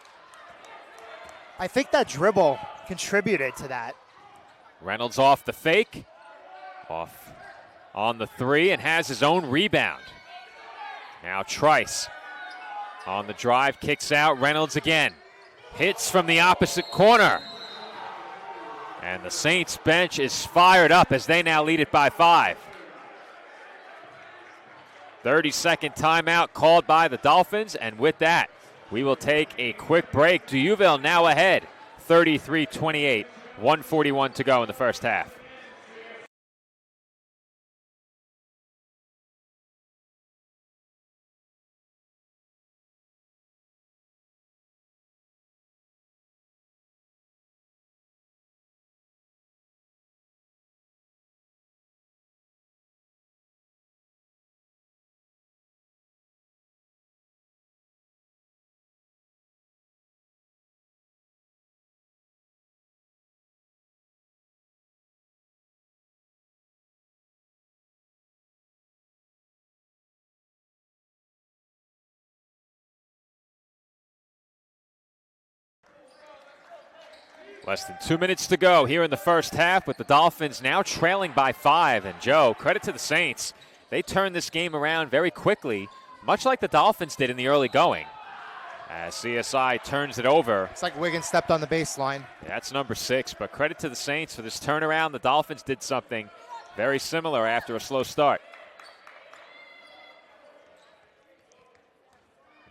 I think that dribble contributed to that. Reynolds off the fake. Off on the 3 and has his own rebound. Now Trice on the drive, kicks out. Reynolds again. Hits from the opposite corner. And the Saints bench is fired up as they now lead it by 5. 30-second timeout called by the Dolphins, and with that, we will take a quick break. D'Youville now ahead, 33-28, 1:41 to go in the first half. Less than 2 minutes to go here in the first half, with the Dolphins now trailing by 5. And Joe, credit to the Saints. They turned this game around very quickly, much like the Dolphins did in the early going. As CSI turns it over. It's like Wiggins stepped on the baseline. That's number 6, but credit to the Saints for this turnaround. The Dolphins did something very similar after a slow start.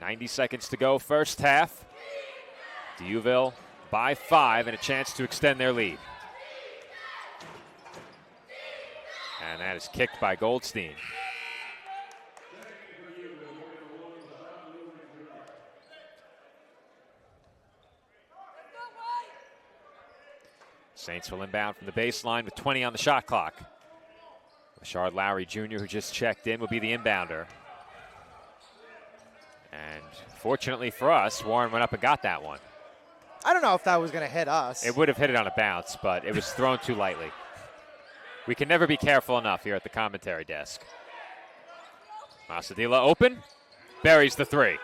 90 seconds to go, first half. D'Youville by 5 and a chance to extend their lead. And that is kicked by Goldstein. Saints will inbound from the baseline with 20 on the shot clock. Rashard Lowry Jr., who just checked in, will be the inbounder. And fortunately for us, Warren went up and got that one. I don't know if that was going to hit us. It would have hit it on a bounce, but it was thrown too lightly. We can never be careful enough here at the commentary desk. Masadila open, buries the three.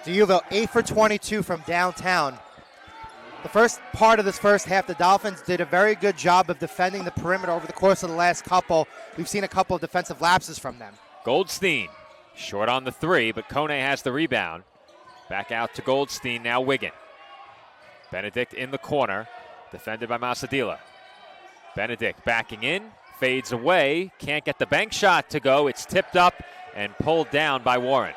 DeUville 8 for 22 from downtown. The first part of this first half, the Dolphins did a very good job of defending the perimeter over the course of the last couple. We've seen a couple of defensive lapses from them. Goldstein short on the three, but Kone has the rebound. Back out to Goldstein, now Wiggin. Benedict in the corner, defended by Masadila. Benedict backing in, fades away, can't get the bank shot to go. It's tipped up and pulled down by Warren.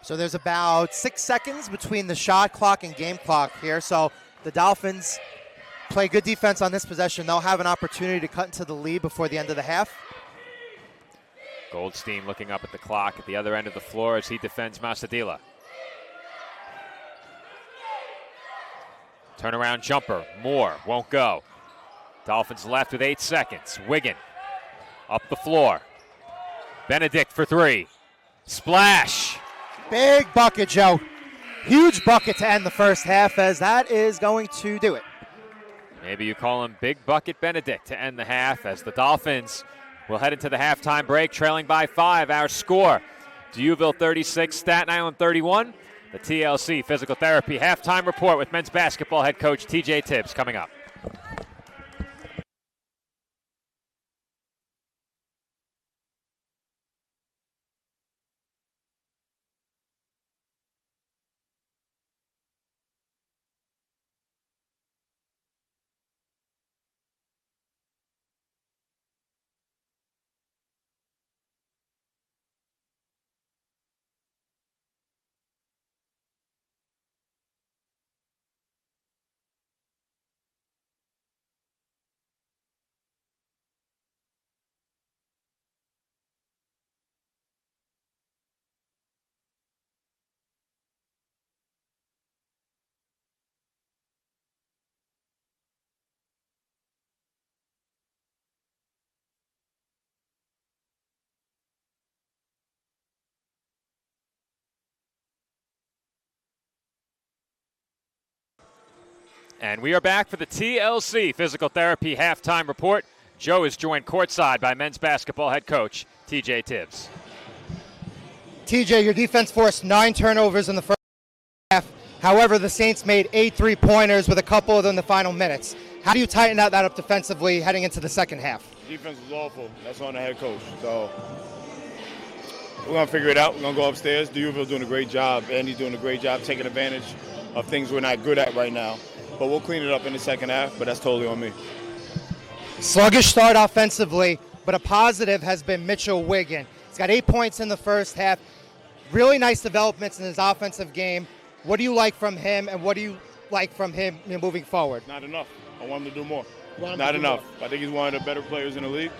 So there's about 6 seconds between the shot clock and game clock here. So the Dolphins play good defense on this possession. They'll have an opportunity to cut into the lead before the end of the half. Goldstein looking up at the clock at the other end of the floor as he defends Masadila. Turnaround jumper, Moore won't go. Dolphins left with 8 seconds. Wiggin up the floor. Benedict for three. Splash. Big bucket, Joe. Huge bucket to end the first half, as that is going to do it. Maybe you call him Big Bucket Benedict to end the half, as the Dolphins will head into the halftime break trailing by 5. Our score, DeUville 36, Staten Island 31. The TLC Physical Therapy halftime report with men's basketball head coach TJ Tibbs coming up. And we are back for the TLC Physical Therapy halftime report. Joe is joined courtside by men's basketball head coach TJ Tibbs. TJ, your defense forced 9 turnovers in the first half. However, the Saints made 8 three-pointers with a couple of them in the final minutes. How do you tighten that up defensively heading into the second half? Defense was awful. That's on the head coach. So we're going to figure it out. We're going to go upstairs. DeUville's doing a great job. Andy's doing a great job taking advantage of things we're not good at right now. But we'll clean it up in the second half, but that's totally on me. Sluggish start offensively, but a positive has been Mitchell Wiggin. He's got 8 points in the first half. Really nice developments in his offensive game. What do you like from him, and what do you like from him moving forward? Not enough. I want him to do more. Not enough. I think he's one of the better players in the league.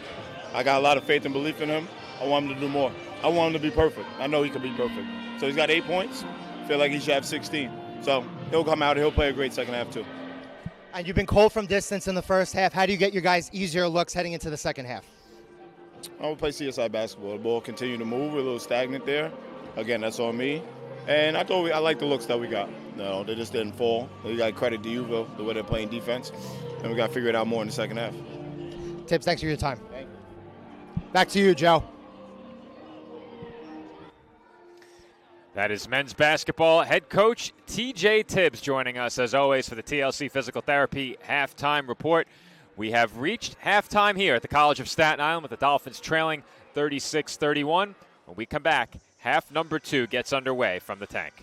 I got a lot of faith and belief in him. I want him to do more. I want him to be perfect. I know he can be perfect. So he's got 8 points. I feel like he should have 16. So he'll come out and he'll play a great second half too. And you've been cold from distance in the first half. How do you get your guys easier looks heading into the second half? I'm going to play CSI basketball. The ball continue to move. We're a little stagnant there. Again, that's on me. And I like the looks that we got. No, they just didn't fall. We got to credit DeUville, the way they're playing defense. And we got to figure it out more in the second half. Tibbs, thanks for your time. Back to you, Joe. That is men's basketball head coach TJ Tibbs joining us, as always, for the TLC Physical Therapy halftime report. We have reached halftime here at the College of Staten Island with the Dolphins trailing 36-31. When we come back, half number 2 gets underway from the tank.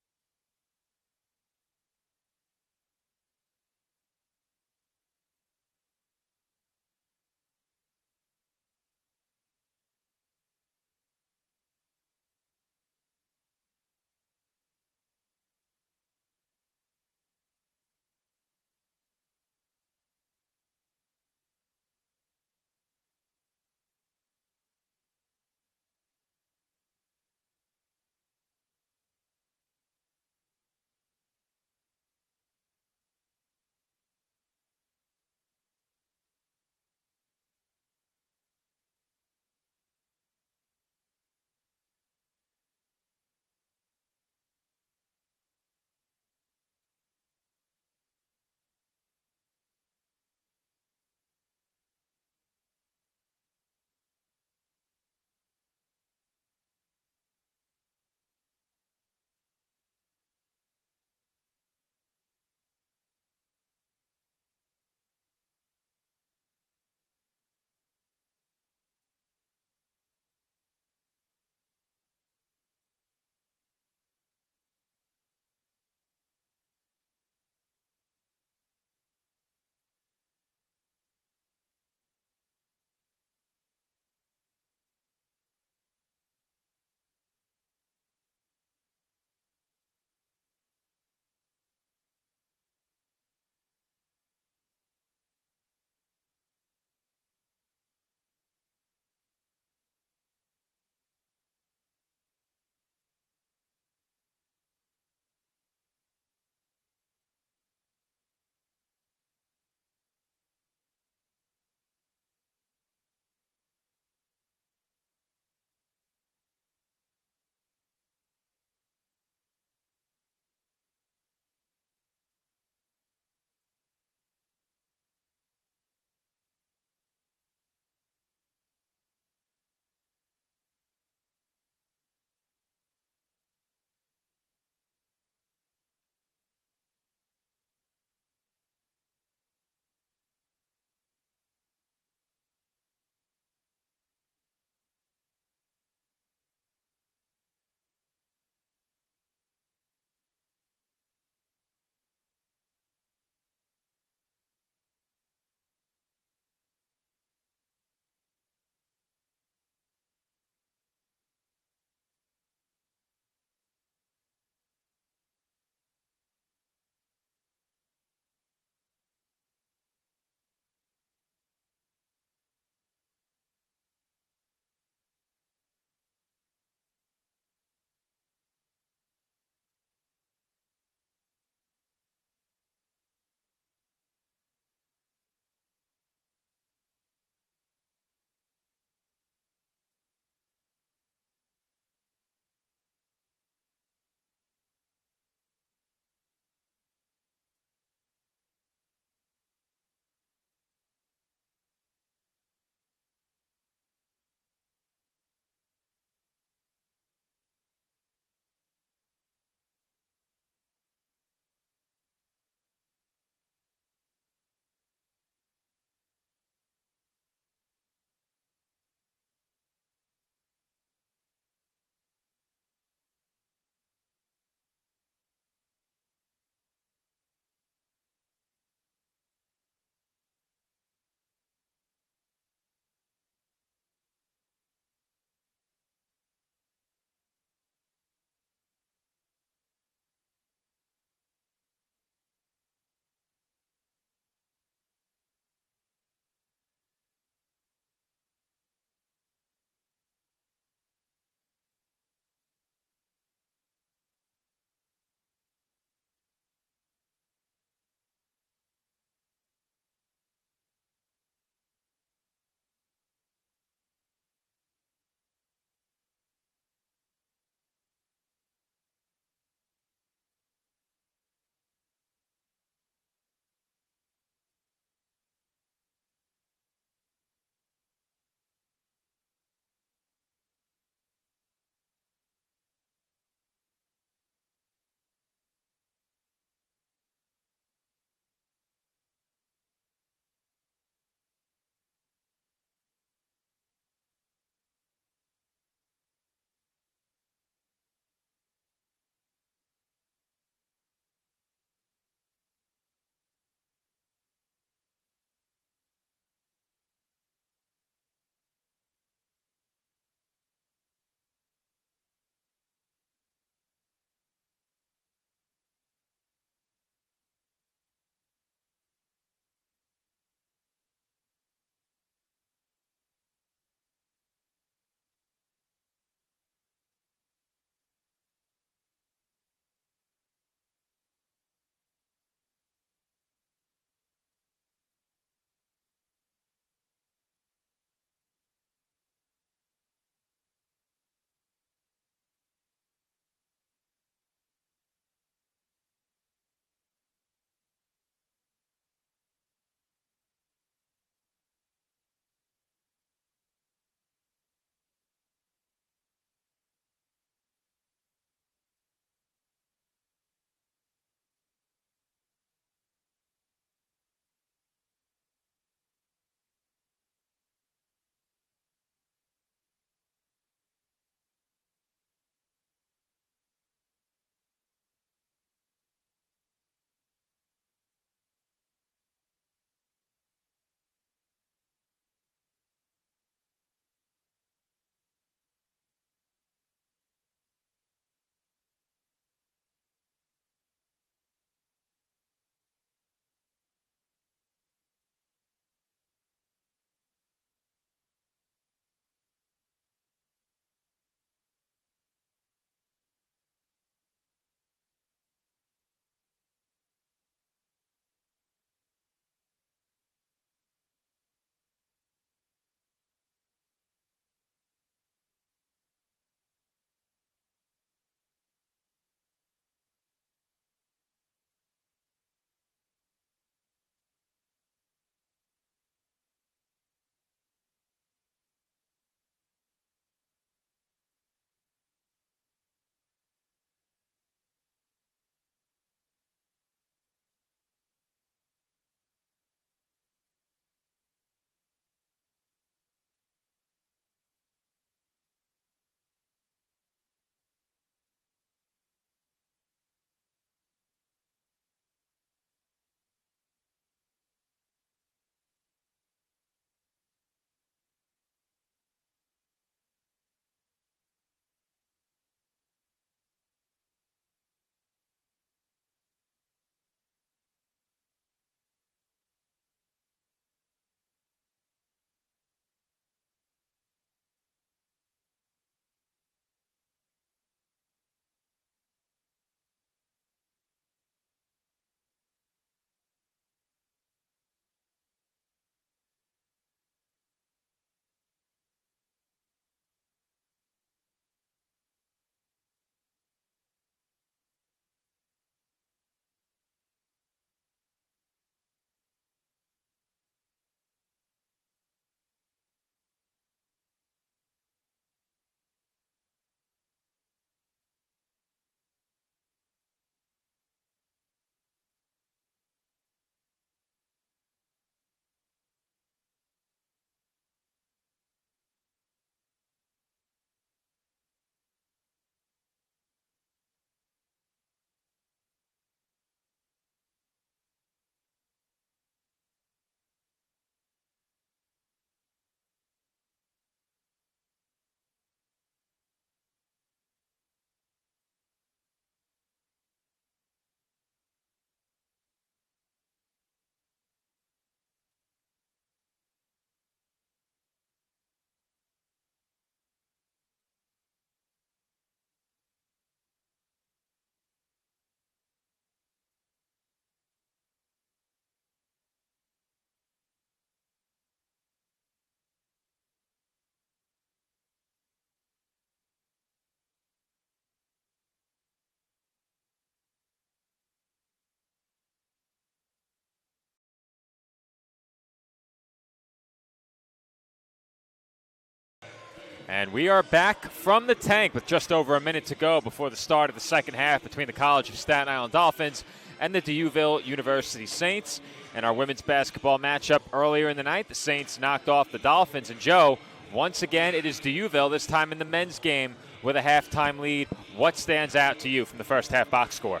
And we are back from the tank with just over a minute to go before the start of the second half between the College of Staten Island Dolphins and the D'Youville University Saints. And our women's basketball matchup earlier in the night, the Saints knocked off the Dolphins. And Joe, once again, it is D'Youville, this time in the men's game, with a halftime lead. What stands out to you from the first half box score?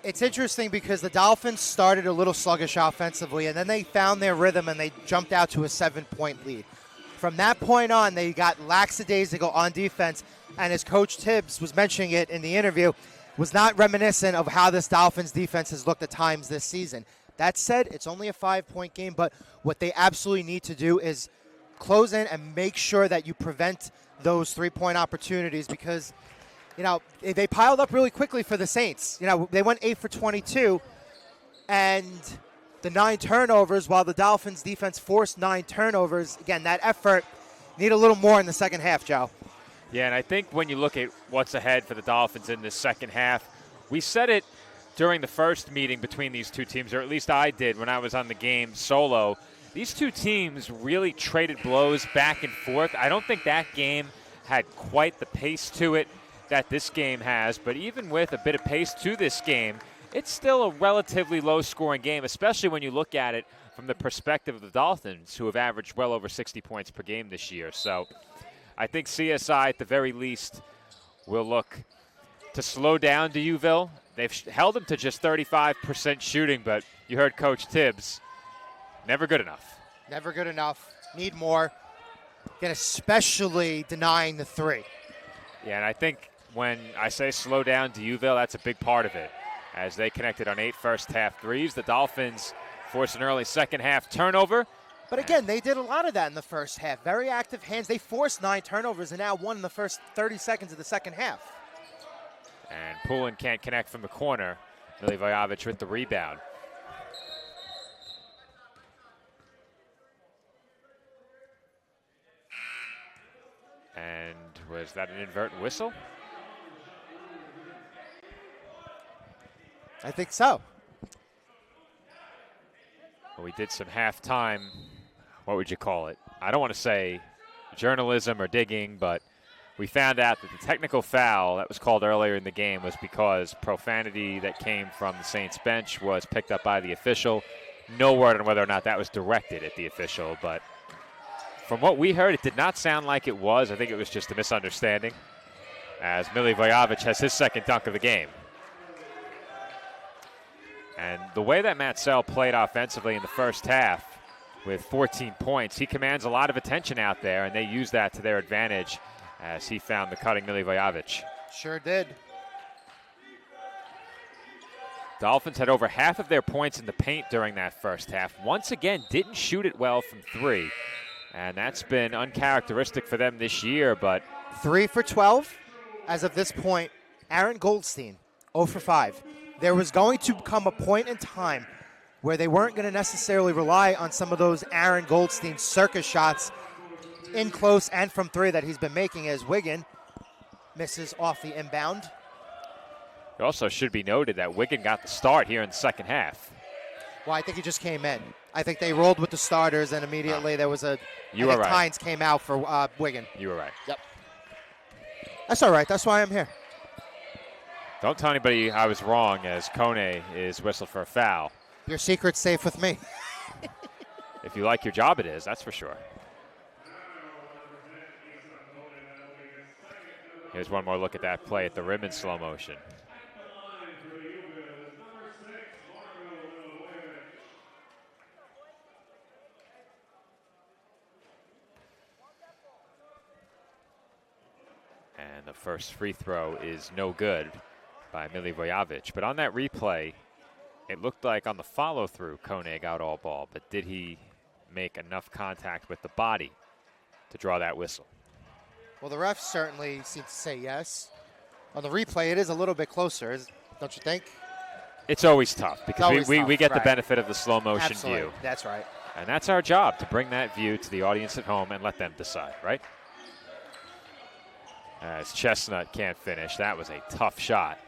It's interesting because the Dolphins started a little sluggish offensively, and then they found their rhythm and they jumped out to a 7-point lead. From that point on, they got lackadaisical on defense, and as Coach Tibbs was mentioning it in the interview, was not reminiscent of how this Dolphins defense has looked at times this season. That said, it's only a 5-point game, but what they absolutely need to do is close in and make sure that you prevent those 3-point opportunities because, they piled up really quickly for the Saints. They went 8 for 22, and the 9 turnovers, while the Dolphins defense forced 9 turnovers. Again, that effort need a little more in the second half, Joe. Yeah, and I think when you look at what's ahead for the Dolphins in this second half, we said it during the first meeting between these two teams, or at least I did when I was on the game solo. These two teams really traded blows back and forth. I don't think that game had quite the pace to it that this game has, but even with a bit of pace to this game, it's still a relatively low-scoring game, especially when you look at it from the perspective of the Dolphins, who have averaged well over 60 points per game this year. So I think CSI, at the very least, will look to slow down D'Youville. They've held them to just 35% shooting, but you heard Coach Tibbs, never good enough. Never good enough. Need more. Again, especially denying the 3. Yeah, and I think when I say slow down D'Youville, that's a big part of it. As they connected on 8 first-half threes, the Dolphins forced an early second-half turnover. But again, they did a lot of that in the first half. Very active hands. They forced 9 turnovers and now won in the first 30 seconds of the second half. And Poulin can't connect from the corner. Milivojevic with the rebound. And was that an inadvertent whistle? I think so. Well, we did some halftime, what would you call it? I don't want to say journalism or digging, but we found out that the technical foul that was called earlier in the game was because profanity that came from the Saints bench was picked up by the official. No word on whether or not that was directed at the official, but from what we heard, it did not sound like it was. I think it was just a misunderstanding, as Milivojevic has his second dunk of the game. And the way that Matt Sell played offensively in the first half with 14 points, he commands a lot of attention out there, and they use that to their advantage as he found the cutting Milivojevic. Sure did. Dolphins had over half of their points in the paint during that first half. Once again, didn't shoot it well from 3. And that's been uncharacteristic for them this year, but 3 for 12 as of this point. Aaron Goldstein, 0 for 5. There was going to come a point in time where they weren't going to necessarily rely on some of those Aaron Goldstein circus shots in close and from 3 that he's been making, as Wiggin misses off the inbound. It also should be noted that Wiggin got the start here in the second half. Well, I think he just came in. I think they rolled with the starters, and immediately there was a You were right. Tynes came out for Wiggin. You were right. Yep. That's all right. That's why I'm here. Don't tell anybody I was wrong, as Kone is whistled for a foul. Your secret's safe with me. If you like your job, it is, that's for sure. Here's one more look at that play at the rim in slow motion. And the first free throw is no good by Milivojevic. But on that replay, it looked like on the follow-through, Kone got all ball. But did he make enough contact with the body to draw that whistle? Well, the refs certainly seem to say yes. On the replay, it is a little bit closer, don't you think? It's always tough because we get the right. benefit of the slow motion Absolutely. view. That's right. And that's our job, to bring that view to the audience at home and let them decide, right? As Chestnut can't finish. That was a tough shot.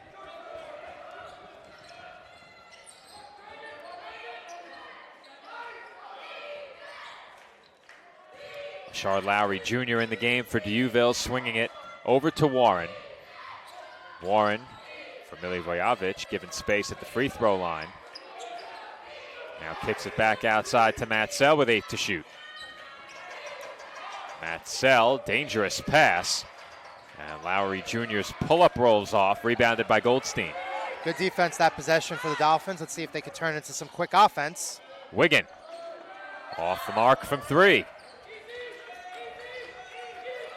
Rashard Lowry Jr. in the game for D'Youville, swinging it over to Warren. Warren for Milivojevic, given space at the free throw line. Now kicks it back outside to Matsell with 8 to shoot. Matsell, dangerous pass. And Lowry Jr.'s pull-up rolls off, rebounded by Goldstein. Good defense that possession for the Dolphins. Let's see if they could turn it into some quick offense. Wiggin off the mark from 3.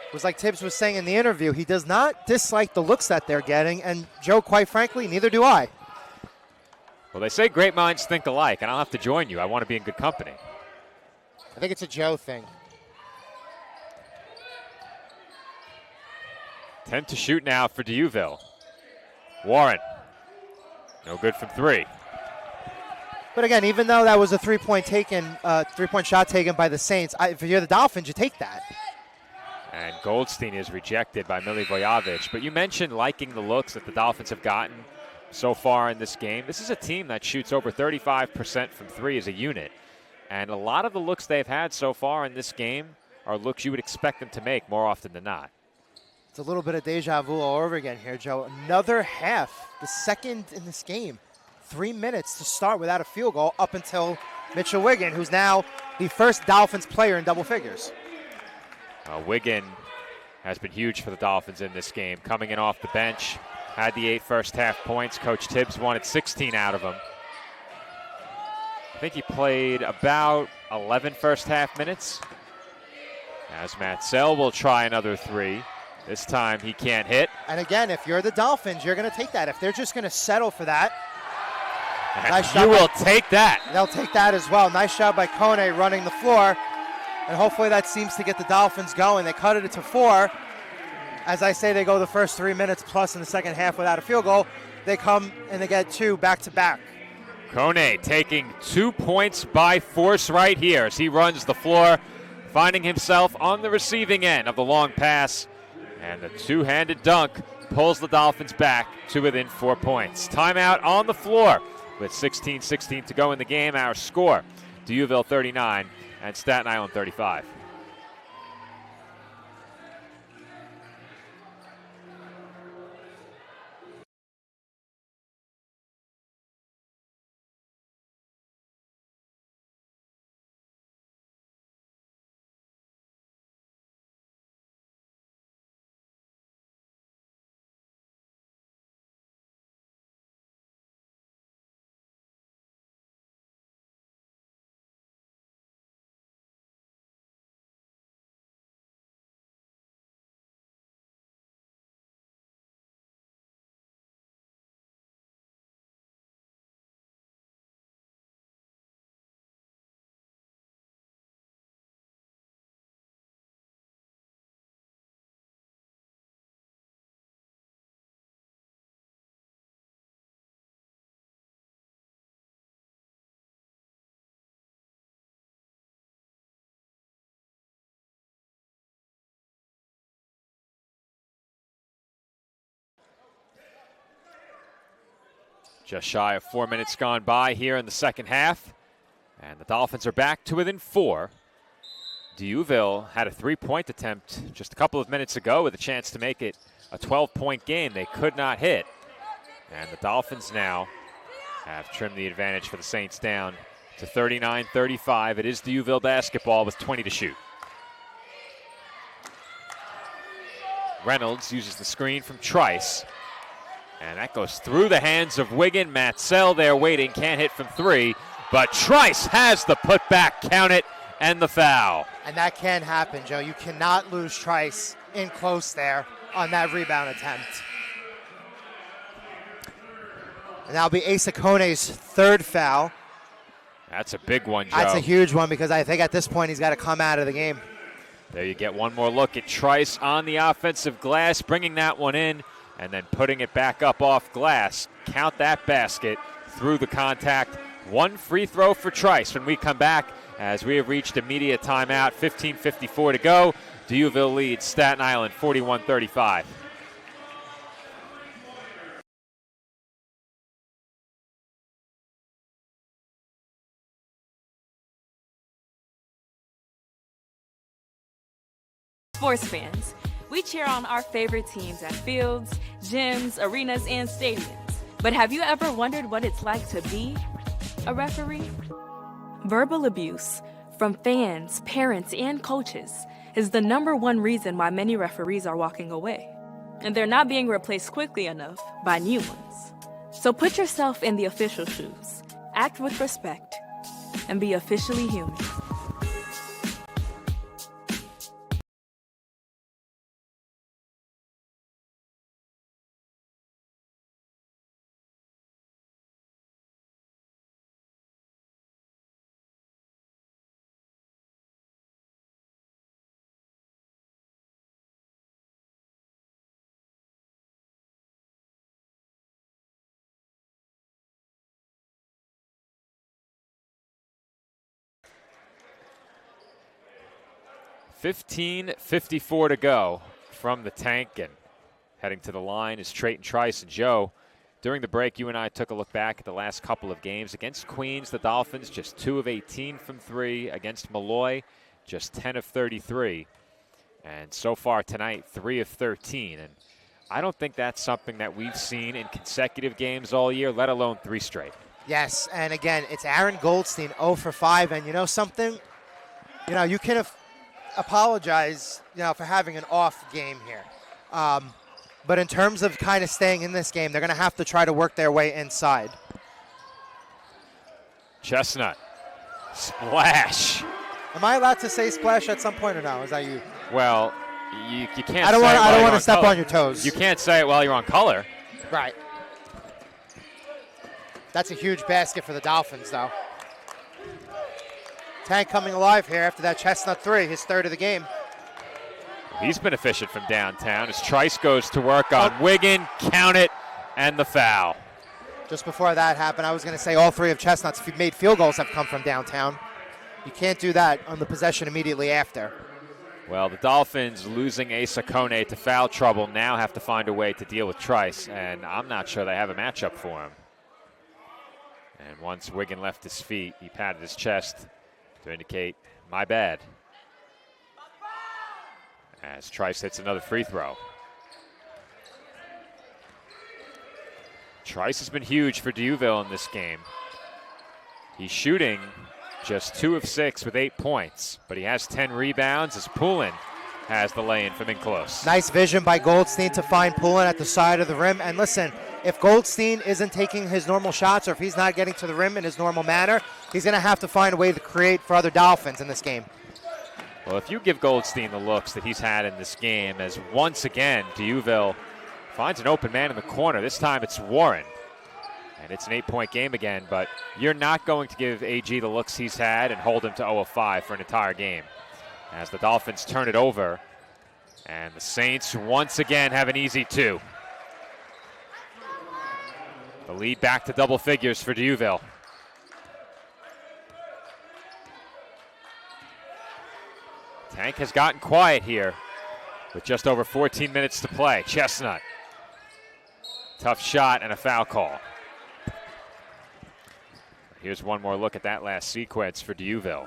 It was like Tibbs was saying in the interview, he does not dislike the looks that they're getting, and Joe, quite frankly, neither do I. Well, they say great minds think alike, and I'll have to join you. I want to be in good company. I think it's a Joe thing. 10 to shoot now for D'Youville. Warren, no good from 3. But again, even though that was a three-point shot taken by the Saints, if you're the Dolphins, you take that. And Goldstein is rejected by Milivojevic. But you mentioned liking the looks that the Dolphins have gotten so far in this game. This is a team that shoots over 35% from 3 as a unit. And a lot of the looks they've had so far in this game are looks you would expect them to make more often than not. It's a little bit of deja vu all over again here, Joe. Another half, the second in this game. 3 minutes to start without a field goal up until Mitchell Wiggin, who's now the first Dolphins player in double figures. Wiggin has been huge for the Dolphins in this game. Coming in off the bench, had the 8 first half points. Coach Tibbs wanted 16 out of him. I think he played about 11 first half minutes. As Matsell will try another 3. This time he can't hit. And again, if you're the Dolphins, you're going to take that. If they're just going to settle for that, nice you will take that. They'll take that as well. Nice job by Kone running the floor. And hopefully that seems to get the Dolphins going. They cut it to 4. As I say, they go the first 3 minutes plus in the second half without a field goal. They come and they get 2 back-to-back. Kone taking 2 points by force right here as he runs the floor, finding himself on the receiving end of the long pass. And the two-handed dunk pulls the Dolphins back to within 4 points. Timeout on the floor with 16:16 to go in the game. Our score, D'Youville 39 and Staten Island 35. Just shy of 4 minutes gone by here in the second half. And the Dolphins are back to within 4. D'Youville had a 3-point attempt just a couple of minutes ago with a chance to make it a 12-point game. They could not hit. And the Dolphins now have trimmed the advantage for the Saints down to 39-35. It is D'Youville basketball with 20 to shoot. Reynolds uses the screen from Trice. And that goes through the hands of Wiggin. Matsell there waiting, can't hit from 3. But Trice has the putback, count it, and the foul. And that can happen, Joe. You cannot lose Trice in close there on that rebound attempt. And that'll be Asa Kone's 3rd foul. That's a big one, Joe. That's a huge one because I think at this point he's got to come out of the game. There you get one more look at Trice on the offensive glass, bringing that one in and then putting it back up off glass. Count that basket through the contact. 1 free throw for Trice when we come back as we have reached immediate timeout. 15:54 to go. D'Youville leads Staten Island 41-35. Sports fans, we cheer on our favorite teams at fields, gyms, arenas, and stadiums. But have you ever wondered what it's like to be a referee? Verbal abuse from fans, parents, and coaches is the #1 reason why many referees are walking away. And they're not being replaced quickly enough by new ones. So put yourself in the official shoes, act with respect, and be officially human. .54 to go from the tank, and heading to the line is Trayton Trice. And Joe, during the break, you and I took a look back at the last couple of games. Against Queens, the Dolphins just 2 of 18 from 3. Against Malloy, just 10 of 33. And so far tonight, 3 of 13. And I don't think that's something that we've seen in consecutive games all year, let alone 3 straight. Yes, and again, it's Aaron Goldstein, 0 for 5. And you know something? You know, you can apologize, for having an off game here. But in terms of kind of staying in this game, they're going to have to try to work their way inside. Chestnut. Splash. Am I allowed to say splash at some point or no? Is that you? Well, you can't I don't want to step color. on your toes. You can't say it while you're on color. Right. That's a huge basket for the Dolphins, though. Tank coming alive here after that Chestnut 3, his 3rd of the game. He's been efficient from downtown as Trice goes to work on Wiggin, count it, and the foul. Just before that happened, I was going to say all 3 of Chestnut's made field goals have come from downtown. You can't do that on the possession immediately after. Well, the Dolphins, losing Asa Kone to foul trouble, now have to find a way to deal with Trice, and I'm not sure they have a matchup for him. And once Wiggin left his feet, he patted his chest to indicate, my bad. As Trice hits another free throw. Trice has been huge for D'Youville in this game. He's shooting just 2 of 6 with 8 points, but he has 10 rebounds as Poulin has the lay-in from in close. Nice vision by Goldstein to find Poulin at the side of the rim. And listen, if Goldstein isn't taking his normal shots or if he's not getting to the rim in his normal manner, he's going to have to find a way to create for other Dolphins in this game. Well, if you give Goldstein the looks that he's had in this game, as once again D'Youville finds an open man in the corner. This time it's Warren. And it's an 8-point game again, but you're not going to give AG the looks he's had and hold him to 0 of 5 for an entire game. As the Dolphins turn it over, and the Saints once again have an easy 2. The lead back to double figures for D'Youville. Tank has gotten quiet here with just over 14 minutes to play. Chestnut. Tough shot and a foul call. Here's one more look at that last sequence for D'Youville.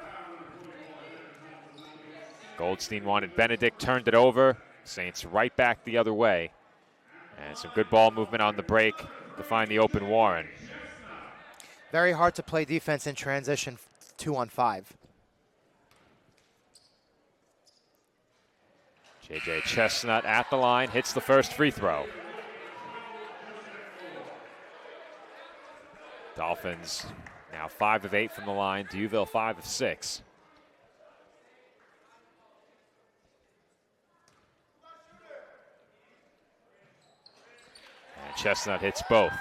Goldstein wanted Benedict, turned it over. Saints right back the other way. And some good ball movement on the break to find the open Warren. Very hard to play defense in transition 2-on-5. J.J. Chestnut at the line, hits the first free throw. Dolphins now 5 of 8 from the line. D'Youville 5 of 6. And Chestnut hits both.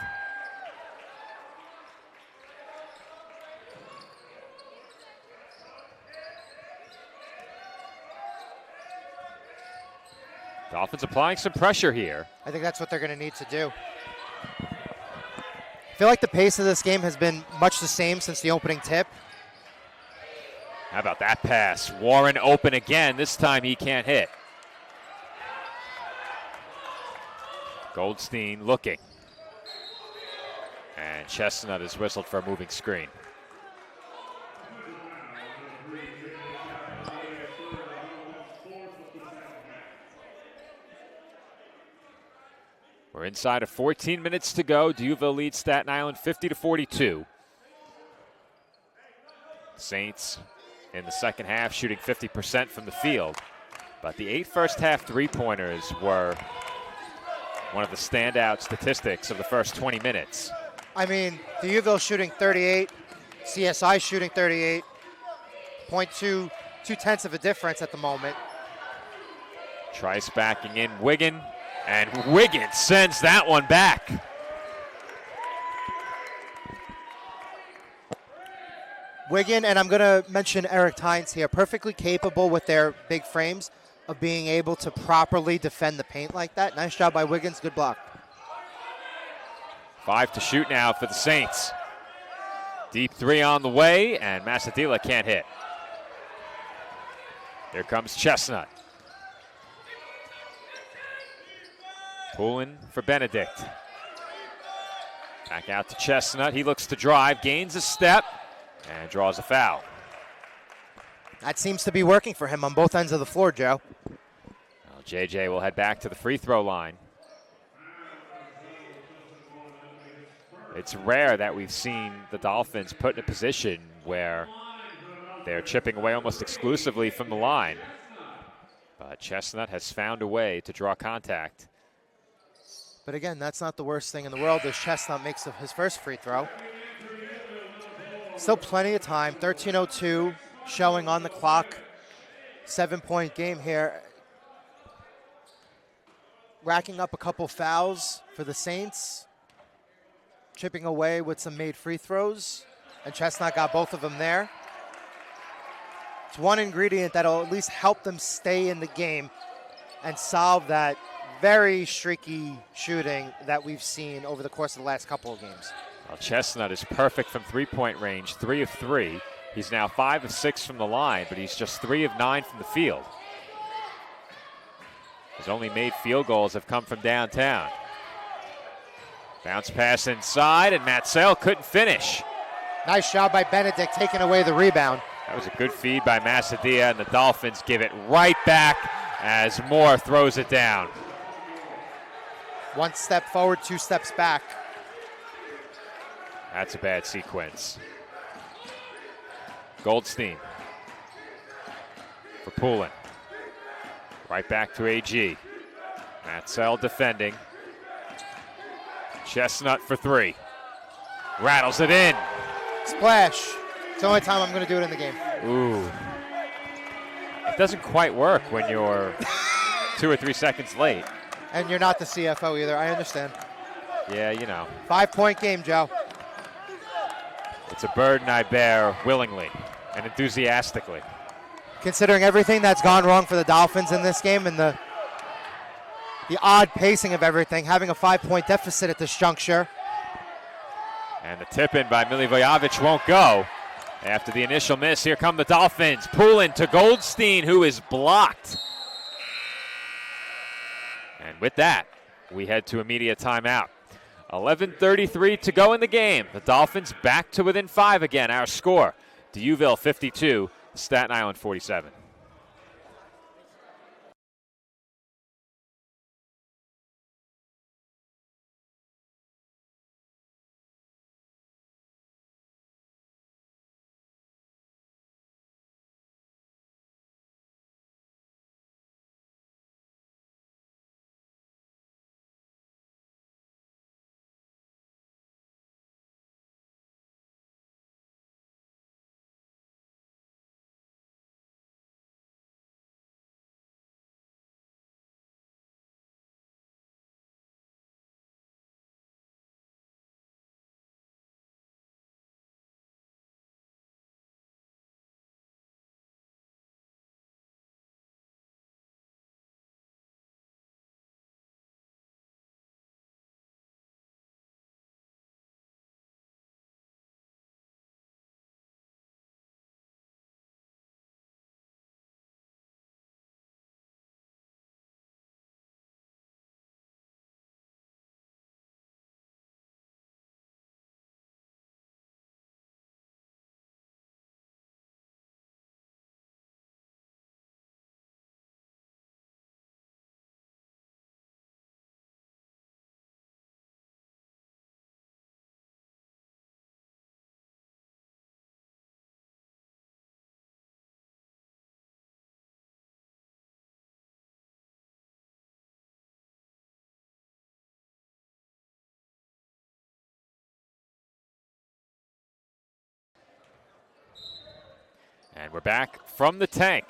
Dolphins applying some pressure here. I think that's what they're going to need to do. I feel like the pace of this game has been much the same since the opening tip. How about that pass? Warren open again. This time he can't hit. Goldstein looking. And Chestnut is whistled for a moving screen. We're inside of 14 minutes to go. D'Youville leads Staten Island 50-42. Saints in the second half shooting 50% from the field. But the 8 first half three-pointers were one of the standout statistics of the first 20 minutes. I mean, D'Youville shooting 38, CSI shooting 38, 0.2 of a difference at the moment. Trice backing in Wiggin, and Wiggin sends that one back. Wiggin, and I'm going to mention Eric Tynes here, perfectly capable with their big frames of being able to properly defend the paint like that. Nice job by Wiggins, good block. 5 to shoot now for the Saints. Deep three on the way, and Masadila can't hit. Here comes Chestnut. Pulling for Benedict. Back out to Chestnut. He looks to drive, gains a step, and draws a foul. That seems to be working for him on both ends of the floor, Joe. Well, JJ will head back to the free throw line. It's rare that we've seen the Dolphins put in a position where they're chipping away almost exclusively from the line. But Chestnut has found a way to draw contact. But again, that's not the worst thing in the world as Chestnut makes his first free throw. Still plenty of time, 13:02 showing on the clock. 7-point game here. Racking up a couple fouls for the Saints. Chipping away with some made free throws. And Chestnut got both of them there. It's one ingredient that'll at least help them stay in the game and solve that very streaky shooting that we've seen over the course of the last couple of games. Well, Chestnut is perfect from three-point range, 3 of 3. He's now 5 of 6 from the line, but he's just 3 of 9 from the field. His only made field goals have come from downtown. Bounce pass inside, and Matsell couldn't finish. Nice job by Benedict taking away the rebound. That was a good feed by Masadia, and the Dolphins give it right back as Moore throws it down. 1 step forward, 2 steps back. That's a bad sequence. Goldstein for Poulin. Right back to AG. Matsell defending. Chestnut for 3. Rattles it in. Splash. It's the only time I'm going to do it in the game. Ooh. It doesn't quite work when you're 2 or 3 seconds late. And you're not the CFO either, I understand. Yeah, you know. 5-point game, Joe. It's a burden I bear willingly and enthusiastically. Considering everything that's gone wrong for the Dolphins in this game and the odd pacing of everything, having a 5-point deficit at this juncture. And the tip-in by Milivojevic won't go. After the initial miss, here come the Dolphins. Poulin to Goldstein, who is blocked. And with that, we head to immediate timeout. 11:33 to go in the game. The Dolphins back to within 5 again. Our score, D'Youville 52, Staten Island 47. And we're back from the tank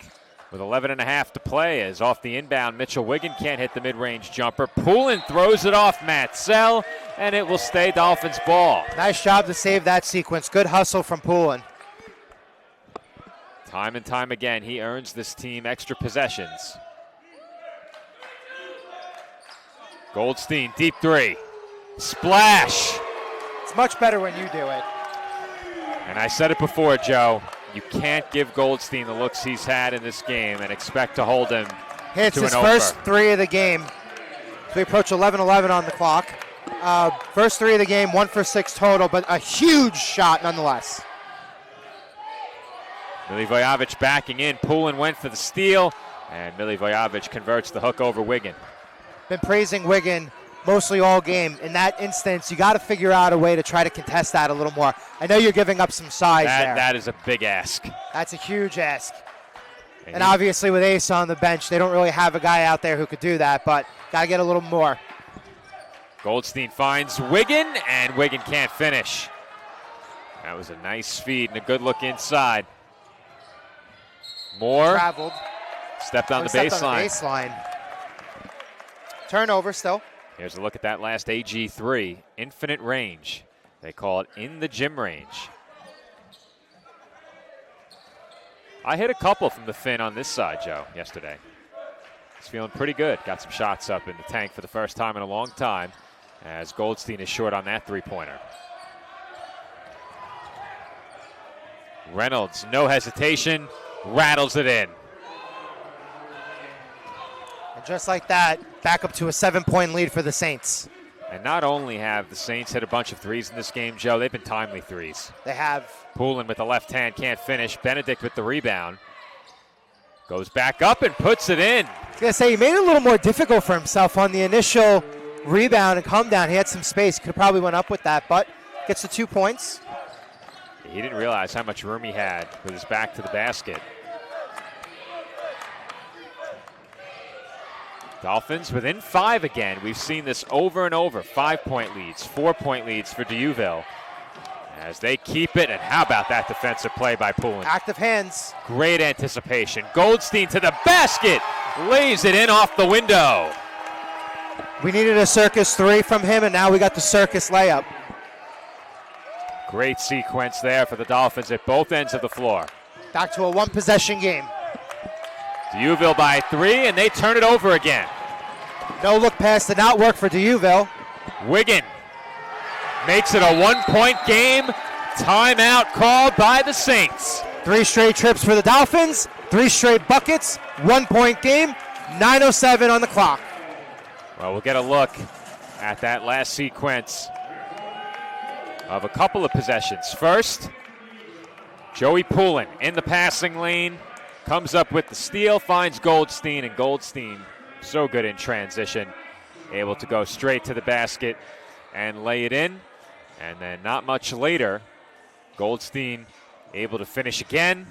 with 11.5 to play as off the inbound, Mitchell Wiggin can't hit the mid-range jumper. Poulin throws it off Matzell, and it will stay Dolphins ball. Nice job to save that sequence. Good hustle from Poulin. Time and time again, he earns this team extra possessions. Goldstein, deep three. Splash! It's much better when you do it. And I said it before, Joe. You can't give Goldstein the looks he's had in this game and expect to hold him Hits to his an first over. 3 of the game. So we approach 11-11 on the clock. First 3 of the game, 1 for 6 total, but a huge shot nonetheless. Milivojevic backing in. Poulin went for the steal, and Milivojevic converts the hook over Wiggin. Been praising Wiggin mostly all game. In that instance, you got to figure out a way to try to contest that a little more. I know you're giving up some size there. That is a big ask. That's a huge ask. And he- obviously with Ace on the bench, they don't really have a guy out there who could do that, but got to get a little more. Goldstein finds Wiggin, and Wiggin can't finish. That was a nice feed and a good look inside. Moore Traveled. stepped on the Stepped on the baseline. baseline. Turnover still. Here's a look at that last AG3. Infinite range. They call it in the gym range. I hit a couple from the fin on this side, Joe, yesterday. He's feeling pretty good. Got some shots up in the tank for the first time in a long time as Goldstein is short on that three-pointer. Reynolds, no hesitation, rattles it in. And just like that, back up to a 7-point lead for the Saints. And not only have the Saints hit a bunch of threes in this game, Joe, they've been timely threes. They have. Poulin with the left hand can't finish. Benedict with the rebound. Goes back up and puts it in. I was going to say, he made it a little more difficult for himself on the initial rebound and come down. He had some space. Could have probably went up with that, but gets the 2 points. He didn't realize how much room he had with his back to the basket. Dolphins within 5 again. We've seen this over and over. 5-point leads, 4-point leads for D'Youville as they keep it. And how about that defensive play by Poulin? Active hands. Great anticipation. Goldstein to the basket. Lays it in off the window. We needed a circus 3 from him, and now we got the circus layup. Great sequence there for the Dolphins at both ends of the floor. Back to a 1-possession game. D'Youville by 3, and they turn it over again. No look pass did not work for D'Youville. Wiggin makes it a 1-point game. Timeout called by the Saints. 3 straight trips for the Dolphins. 3 straight buckets. 1-point game. 9:07 on the clock. Well, we'll get a look at that last sequence of a couple of possessions. First, Joey Poulin in the passing lane. Comes up with the steal, finds Goldstein, and Goldstein so good in transition. Able to go straight to the basket and lay it in. And then not much later, Goldstein able to finish again.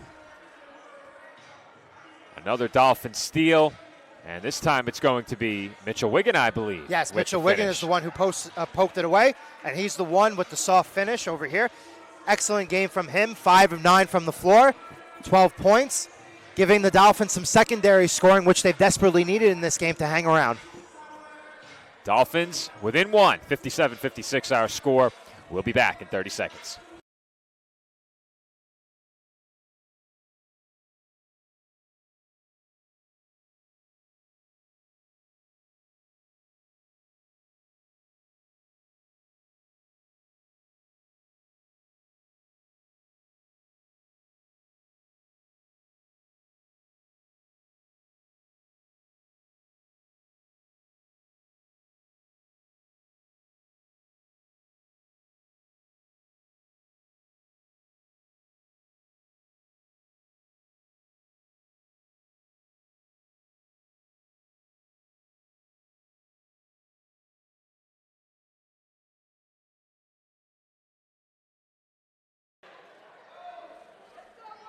Another Dolphin steal. And this time it's going to be Mitchell Wiggin, I believe. Yes, with Mitchell the Wiggin finish. is the one who poked it away, and he's the one with the soft finish over here. Excellent game from him. 5 of 9 from the floor. 12 points. Giving the Dolphins some secondary scoring, which they've desperately needed in this game to hang around. Dolphins within 1. 57-56 our score. We'll be back in 30 seconds.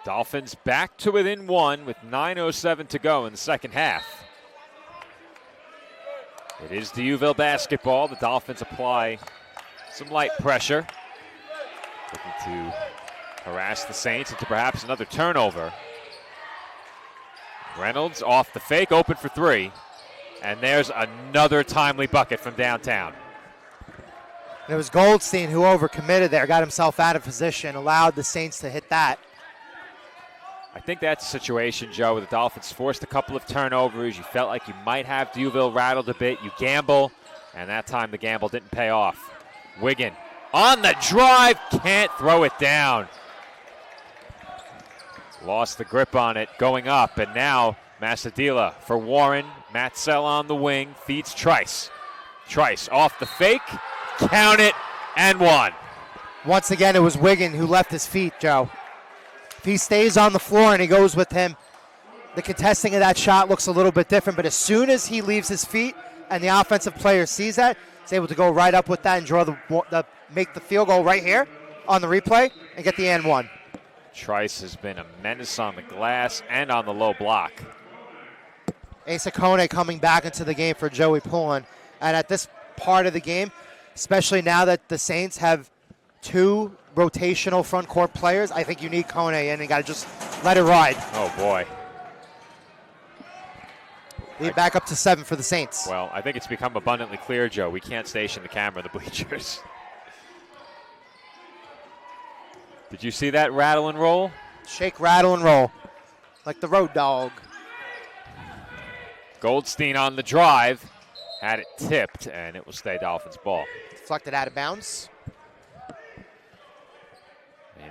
Dolphins back to within 1 with 9:07 to go in the second half. It is D'Youville basketball. The Dolphins apply some light pressure. Looking to harass the Saints into perhaps another turnover. Reynolds off the fake, open for three. And there's another timely bucket from downtown. It was Goldstein who overcommitted there, got himself out of position, allowed the Saints to hit that. I think that's a situation, Joe, where the Dolphins forced a couple of turnovers. You felt like you might have Duville rattled a bit. You gamble, and that time the gamble didn't pay off. Wiggin on the drive, can't throw it down. Lost the grip on it going up, and now Masadila for Warren. Matsell on the wing, feeds Trice. Trice off the fake, count it, and one. Once again, it was Wiggin who left his feet, Joe. If he stays on the floor and he goes with him, the contesting of that shot looks a little bit different, but as soon as he leaves his feet and the offensive player sees that, he's able to go right up with that and draw make the field goal right here on the replay and get the and one. Trice has been a menace on the glass and on the low block. Asa Kone coming back into the game for Joey Pullen. And at this part of the game, especially now that the Saints have two rotational front court players, I think you need Kone and you got to just let it ride. Oh, boy. Lead back up to 7 for the Saints. Well, I think it's become abundantly clear, Joe, we can't station the camera in the bleachers. Did you see that rattle and roll? Shake, rattle, and roll. Like the road dog. Goldstein on the drive. Had it tipped, and it will stay Dolphins ball. Deflected out of bounds. And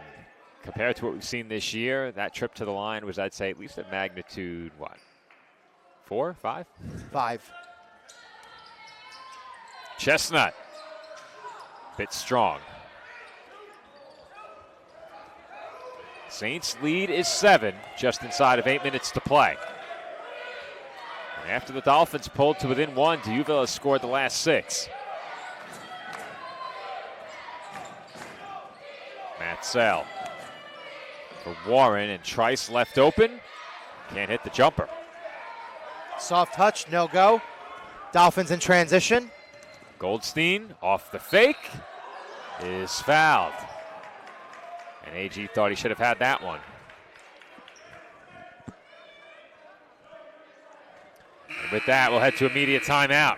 compared to what we've seen this year, that trip to the line was, I'd say, at least at magnitude, what? 4, 5? 5. Chestnut. Bit strong. Saints lead is 7, just inside of 8 minutes to play. And after the Dolphins pulled to within 1, Duville has scored the last 6. Matsell for Warren, and Trice left open. Can't hit the jumper. Soft touch, no go. Dolphins in transition. Goldstein off the fake is fouled. And AG thought he should have had that one. And with that, we'll head to immediate timeout.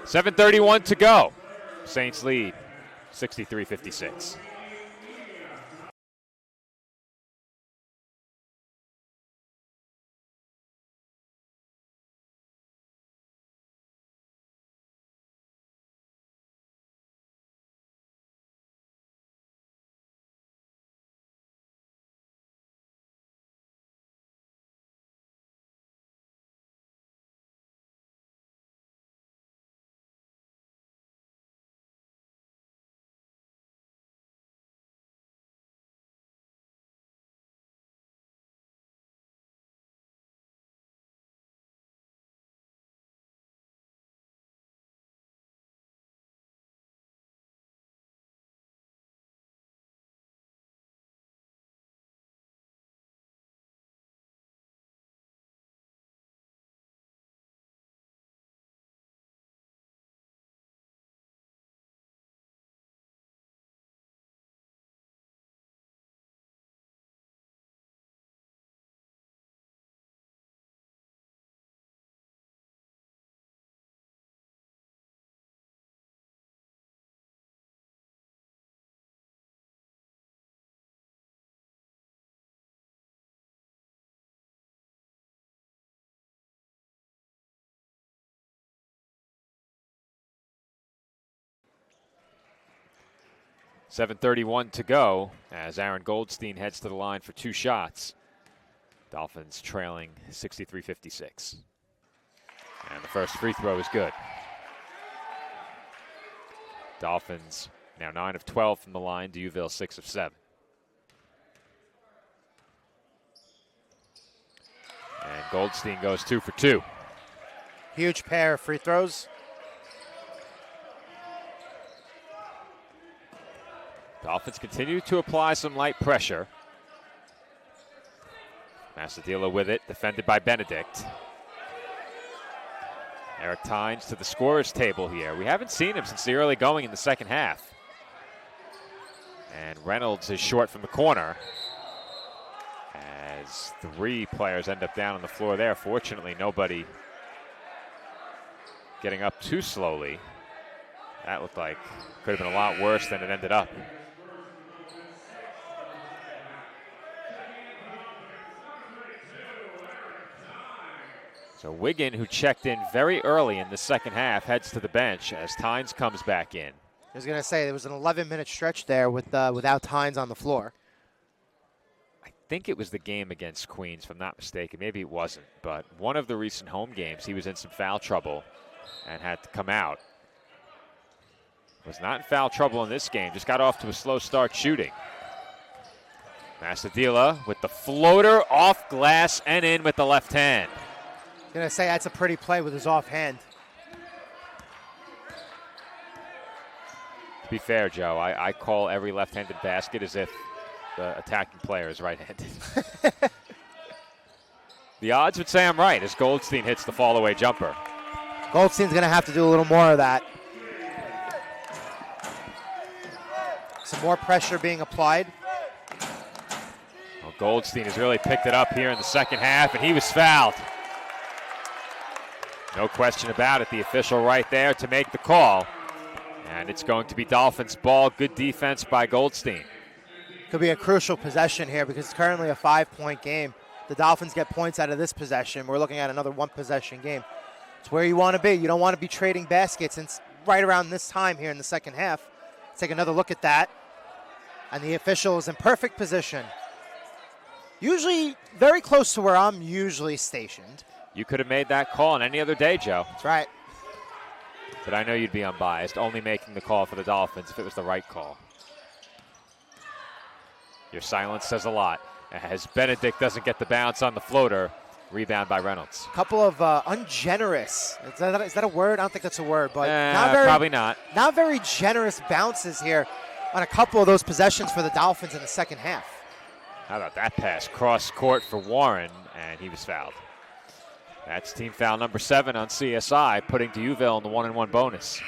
7:31 to go. Saints lead 63-56. .7:31 to go as Aaron Goldstein heads to the line for 2 shots. Dolphins trailing 63-56. And the first free throw is good. Dolphins now 9 of 12 from the line. Duville 6 of 7. And Goldstein goes 2 for 2. Huge pair of free throws. Dolphins continue to apply some light pressure. Masadila with it, defended by Benedict. Eric Tynes to the scorer's table here. We haven't seen him since the early going in the second half. And Reynolds is short from the corner as 3 players end up down on the floor there. Fortunately, nobody getting up too slowly. That looked like could have been a lot worse than it ended up. So Wiggin, who checked in very early in the second half, heads to the bench as Tynes comes back in. I was going to say, there was an 11-minute stretch there without Tynes on the floor. I think it was the game against Queens, if I'm not mistaken. Maybe it wasn't, but one of the recent home games, he was in some foul trouble and had to come out. Was not in foul trouble in this game, just got off to a slow start shooting. Masadila with the floater off glass and in with the left hand. I was going to say, that's a pretty play with his offhand. To be fair, Joe, I call every left-handed basket as if the attacking player is right-handed. The odds would say I'm right as Goldstein hits the fall-away jumper. Goldstein's going to have to do a little more of that. Some more pressure being applied. Well, Goldstein has really picked it up here in the second half, and he was fouled. No question about it, the official right there to make the call. And it's going to be Dolphins ball. Good defense by Goldstein. Could be a crucial possession here because it's currently a 5-point game. The Dolphins get points out of this possession. We're looking at another 1-possession game. It's where you want to be. You don't want to be trading baskets. And it's right around this time here in the second half. Let's take another look at that. And the official is in perfect position. Usually very close to where I'm usually stationed. You could have made that call on any other day, Joe. That's right. But I know you'd be unbiased, only making the call for the Dolphins if it was the right call. Your silence says a lot. As Benedict doesn't get the bounce on the floater, rebound by Reynolds. A couple of ungenerous, is that a word? I don't think that's a word, but probably not. Not very generous bounces here on a couple of those possessions for the Dolphins in the second half. How about that pass? Cross court for Warren, and he was fouled. That's team foul number 7 on CSI, putting D'Youville in the 1-and-1 bonus.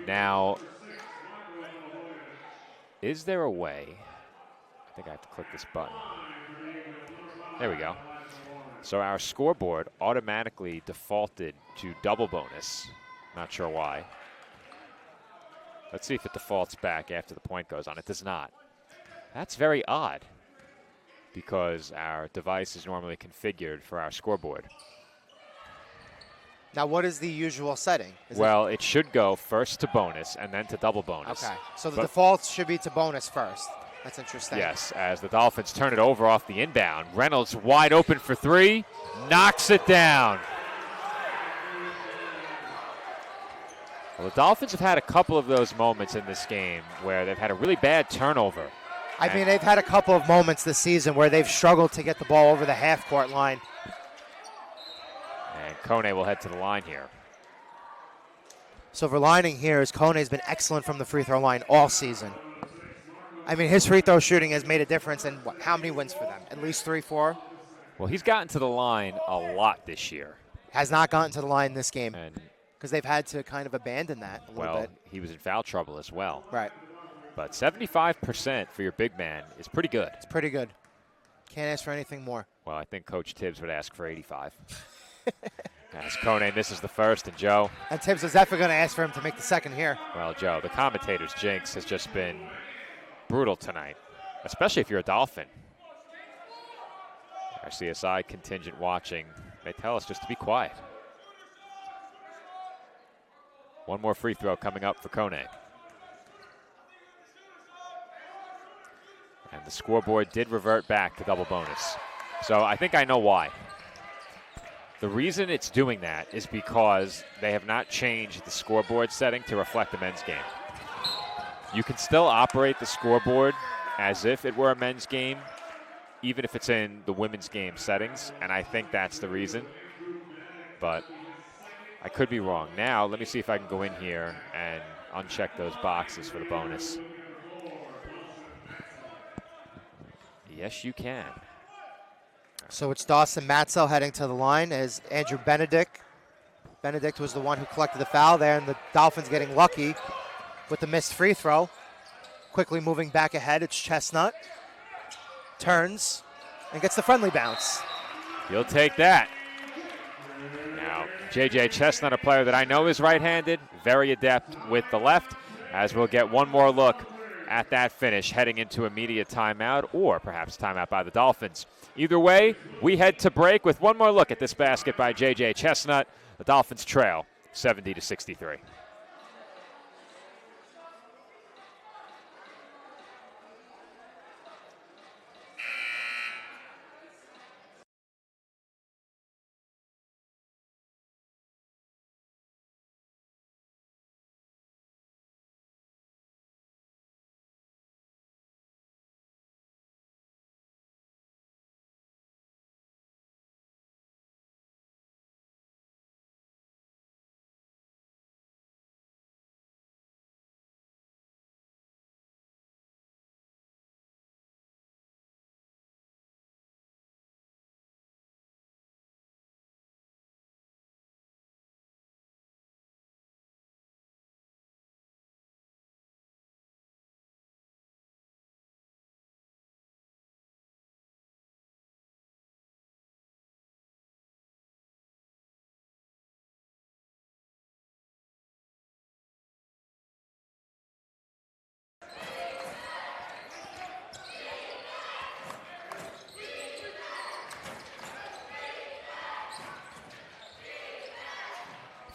Now, is there a way? I think I have to click this button. There we go. So our scoreboard automatically defaulted to double bonus. Not sure why. Let's see if it defaults back after the point goes on. It does not. That's very odd because our device is normally configured for our scoreboard. Now, what is the usual setting? It should go first to bonus and then to double bonus. Okay, so the default should be to bonus first. That's interesting. Yes, as the Dolphins turn it over off the inbound. Reynolds wide open for 3, knocks it down. Well, the Dolphins have had a couple of those moments in this game where they've had a really bad turnover. I mean, they've had a couple of moments this season where they've struggled to get the ball over the half-court line. And Kone will head to the line here. Silver lining here is Kone's been excellent from the free throw line all season. I mean, his free throw shooting has made a difference in how many wins for them? At least 3, 4? Well, he's gotten to the line a lot this year. Has not gotten to the line this game And because they've had to kind of abandon that a little bit. he was in foul trouble as well. Right. But 75% for your big man is pretty good. It's pretty good. Can't ask for anything more. Well, I think Coach Tibbs would ask for 85. As Kone misses the first, and Joe. And Tibbs is definitely going to ask for him to make the second here. Well, Joe, the commentator's jinx has just been brutal tonight, especially if you're a Dolphin. Our CSI contingent watching, they tell us just to be quiet. One more free throw coming up for Kone. And the scoreboard did revert back to double bonus. So I think I know why. The reason it's doing that is because they have not changed the scoreboard setting to reflect the men's game. You can still operate the scoreboard as if it were a men's game, even if it's in the women's game settings, and I think that's the reason. But I could be wrong. Now, let me see if I can go in here and uncheck those boxes for the bonus. Yes, you can. So it's Dawson Matzel heading to the line as Andrew Benedict Benedict was the one who collected the foul there, and the Dolphins getting lucky with the missed free throw. Quickly moving back ahead, it's Chestnut. Turns and gets the friendly bounce. He'll take that. Now, J.J. Chestnut, a player that I know is right-handed, very adept with the left, as we'll get one more look at that finish heading into immediate timeout or perhaps timeout by the Dolphins. Either way, we head to break with one more look at this basket by J.J. Chestnut. The Dolphins trail 70-63.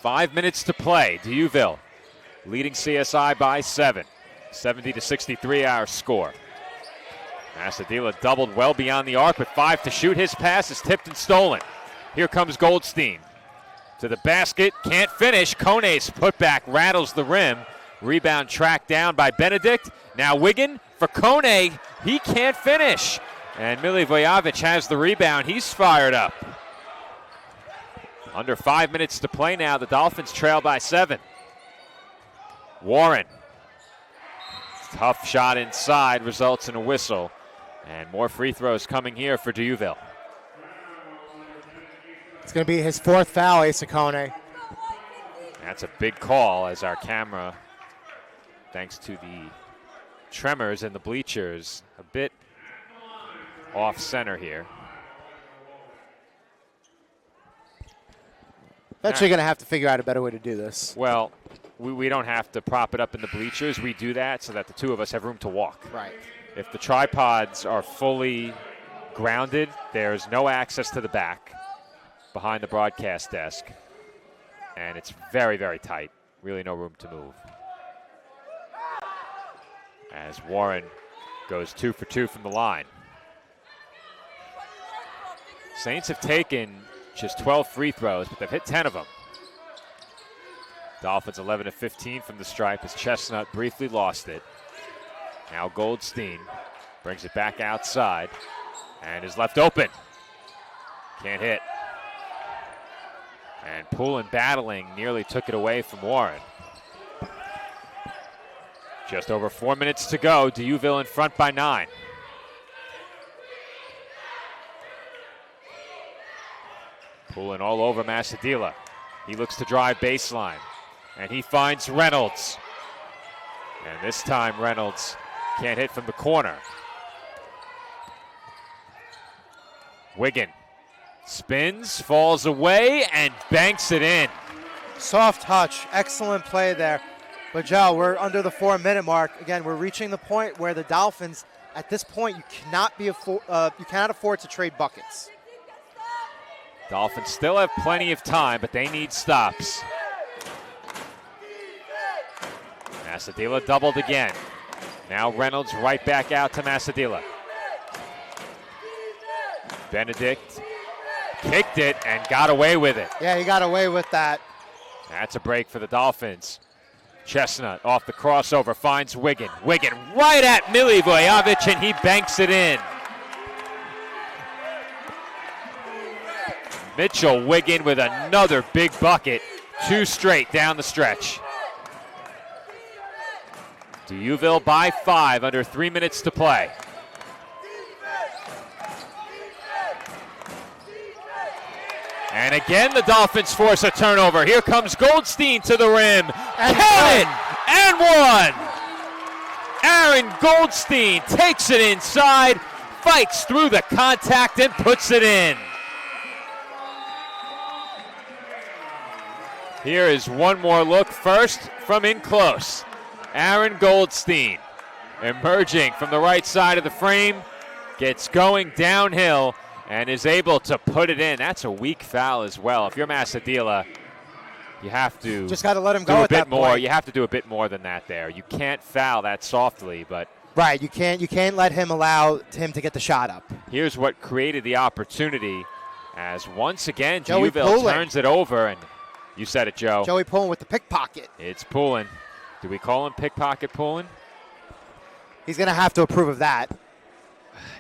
Five minutes to play. D'Youville leading CSI by 7. 70-63 our score. Masadila doubled well beyond the arc with 5 to shoot. His pass is tipped and stolen. Here comes Goldstein. To the basket, can't finish. Kone's putback rattles the rim. Rebound tracked down by Benedict. Now Wiggin for Kone. He can't finish. And Milivojevic has the rebound. He's fired up. Under 5 minutes to play now. The Dolphins trail by 7. Warren. Tough shot inside results in a whistle. And more free throws coming here for D'Youville. It's going to be his 4th foul, Asa Kone. That's a big call as our camera, thanks to the tremors in the bleachers, a bit off center here. Eventually going to have to figure out a better way to do this. Well, we don't have to prop it up in the bleachers. We do that so that the two of us have room to walk. Right. If the tripods are fully grounded, there's no access to the back behind the broadcast desk. And it's very, very tight. Really no room to move. As Warren goes 2 for 2 from the line. Saints have taken just 12 free throws, but they've hit 10 of them. Dolphins 11 of 15 from the stripe as Chestnut briefly lost it. Now Goldstein brings it back outside and is left open. Can't hit. And Poulin battling nearly took it away from Warren. Just over 4 minutes to go. D'Youville in front by 9. Poulin all over Masadila. He looks to drive baseline. And he finds Reynolds. And this time Reynolds can't hit from the corner. Wiggin spins, falls away, and banks it in. Soft touch. Excellent play there. But Joe, we're under the 4-minute mark. Again, we're reaching the point where the Dolphins, at this point, you cannot afford to trade buckets. Dolphins still have plenty of time, but they need stops. Masadila doubled again. Now Reynolds right back out to Masadila. Benedict kicked it and got away with it. Yeah, he got away with that. That's a break for the Dolphins. Chestnut off the crossover finds Wiggin. Wiggin right at Milivojevic, and he banks it in. Mitchell Wiggin with another big bucket. 2 straight down the stretch. D'Youville by 5 under 3 minutes to play. And again, the Dolphins force a turnover. Here comes Goldstein to the rim. Count it! And one! Aaron Goldstein takes it inside, fights through the contact, and puts it in. Here is one more look. First from in close. Aaron Goldstein emerging from the right side of the frame, gets going downhill, and is able to put it in. That's a weak foul as well. If you're Masadila, you have to just got to let him do go a at bit that more. point. You have to do a bit more than that there. You can't foul that softly, but right. You can't let him allow him to get the shot up. here's what created the opportunity as once again Joey Uville Poulin. turns it over, and you said it, Joe. Joey Poulin with the pickpocket. It's Poulin. Do we call him pickpocket Poulin? He's going to have to approve of that.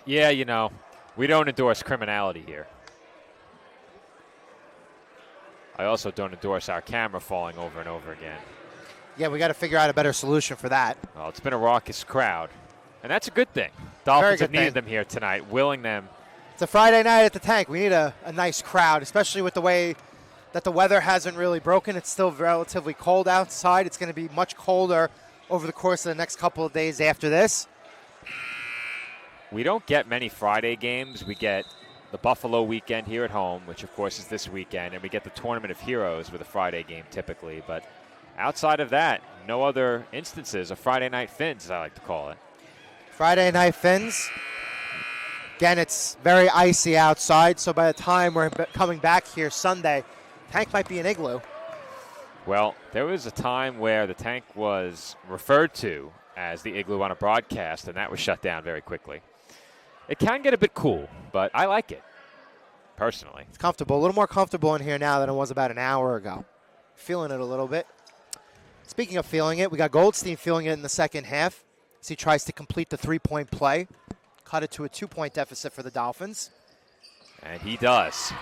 Yeah, you know, we don't endorse criminality here. I also don't endorse our camera falling over and over again. Yeah, we got to figure out a better solution for that. Well, it's been a raucous crowd, and that's a good thing. Dolphins have good needed thing. them here tonight, willing them. It's a Friday night at the Tank. We need a nice crowd, especially with the way that the weather hasn't really broken. It's still relatively cold outside. It's going to be much colder over the course of the next couple of days after this. We don't get many Friday games. We get the Buffalo weekend here at home, which of course is this weekend, and we get the Tournament of Heroes with a Friday game typically. But outside of that, no other instances of Friday night fins, as I like to call it. Friday night fins. Again, it's very icy outside, so by the time we're coming back here Sunday, Tank might be an igloo. Well, there was a time where the Tank was referred to as the igloo on a broadcast, and that was shut down very quickly. It can get a bit cool, but I like it, personally. It's comfortable, a little more comfortable in here now than it was about an hour ago. Feeling it a little bit. Speaking of feeling it, we got Goldstein feeling it in the second half as he tries to complete the three-point play. Cut it to a 2-point deficit for the Dolphins. And he does.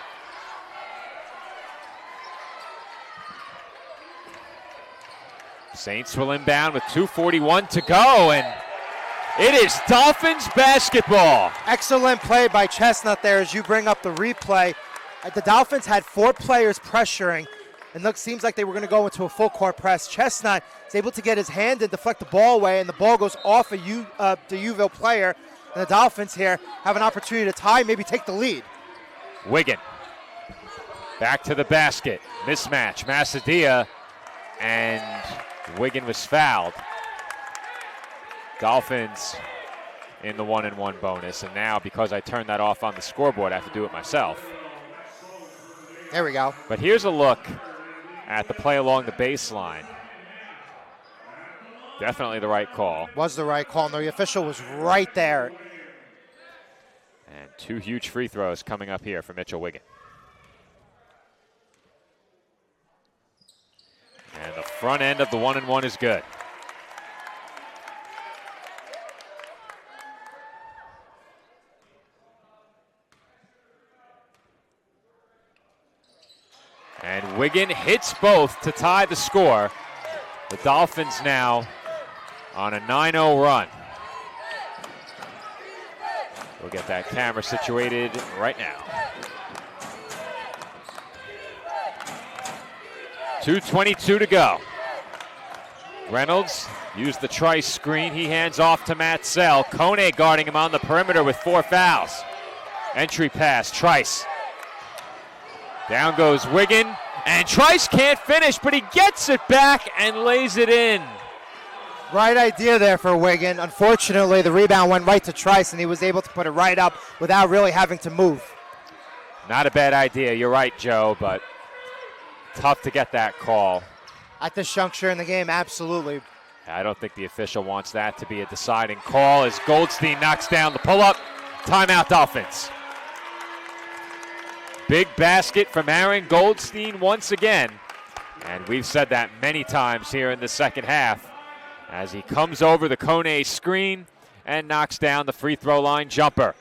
Saints will inbound with 2:41 to go, and it is Dolphins basketball. Excellent play by Chestnut there as you bring up the replay. The Dolphins had 4 players pressuring, and look, seems like they were going to go into a full court press. Chestnut is able to get his hand and deflect the ball away, and the ball goes off the Uville player. And the Dolphins here have an opportunity to tie, maybe take the lead. Wiggin back to the basket. Mismatch. Masadia, and Wiggin was fouled. Dolphins in the 1-and-1 bonus, and now because I turned that off on the scoreboard, I have to do it myself. There we go. But here's a look at the play along the baseline. Definitely the right call. Was the right call. No, the official was right there. And 2 huge free throws coming up here for Mitchell Wiggin. And the front end of the 1-and-1 is good. And Wiggin hits both to tie the score. The Dolphins now on a 9-0 run. We'll get that camera situated right now. 2:22 to go. Reynolds used the Trice screen. He hands off to Matt Sell. Kone guarding him on the perimeter with 4 fouls. Entry pass, Trice. Down goes Wiggin, and Trice can't finish, but he gets it back and lays it in. Right idea there for Wiggin. Unfortunately, the rebound went right to Trice, and he was able to put it right up without really having to move. Not a bad idea. You're right, Joe, but tough to get that call. At this juncture in the game, absolutely. I don't think the official wants that to be a deciding call as Goldstein knocks down the pull-up. Timeout, Dolphins. Big basket from Aaron Goldstein once again. And we've said that many times here in the second half as he comes over the Kone screen and knocks down the free throw line jumper.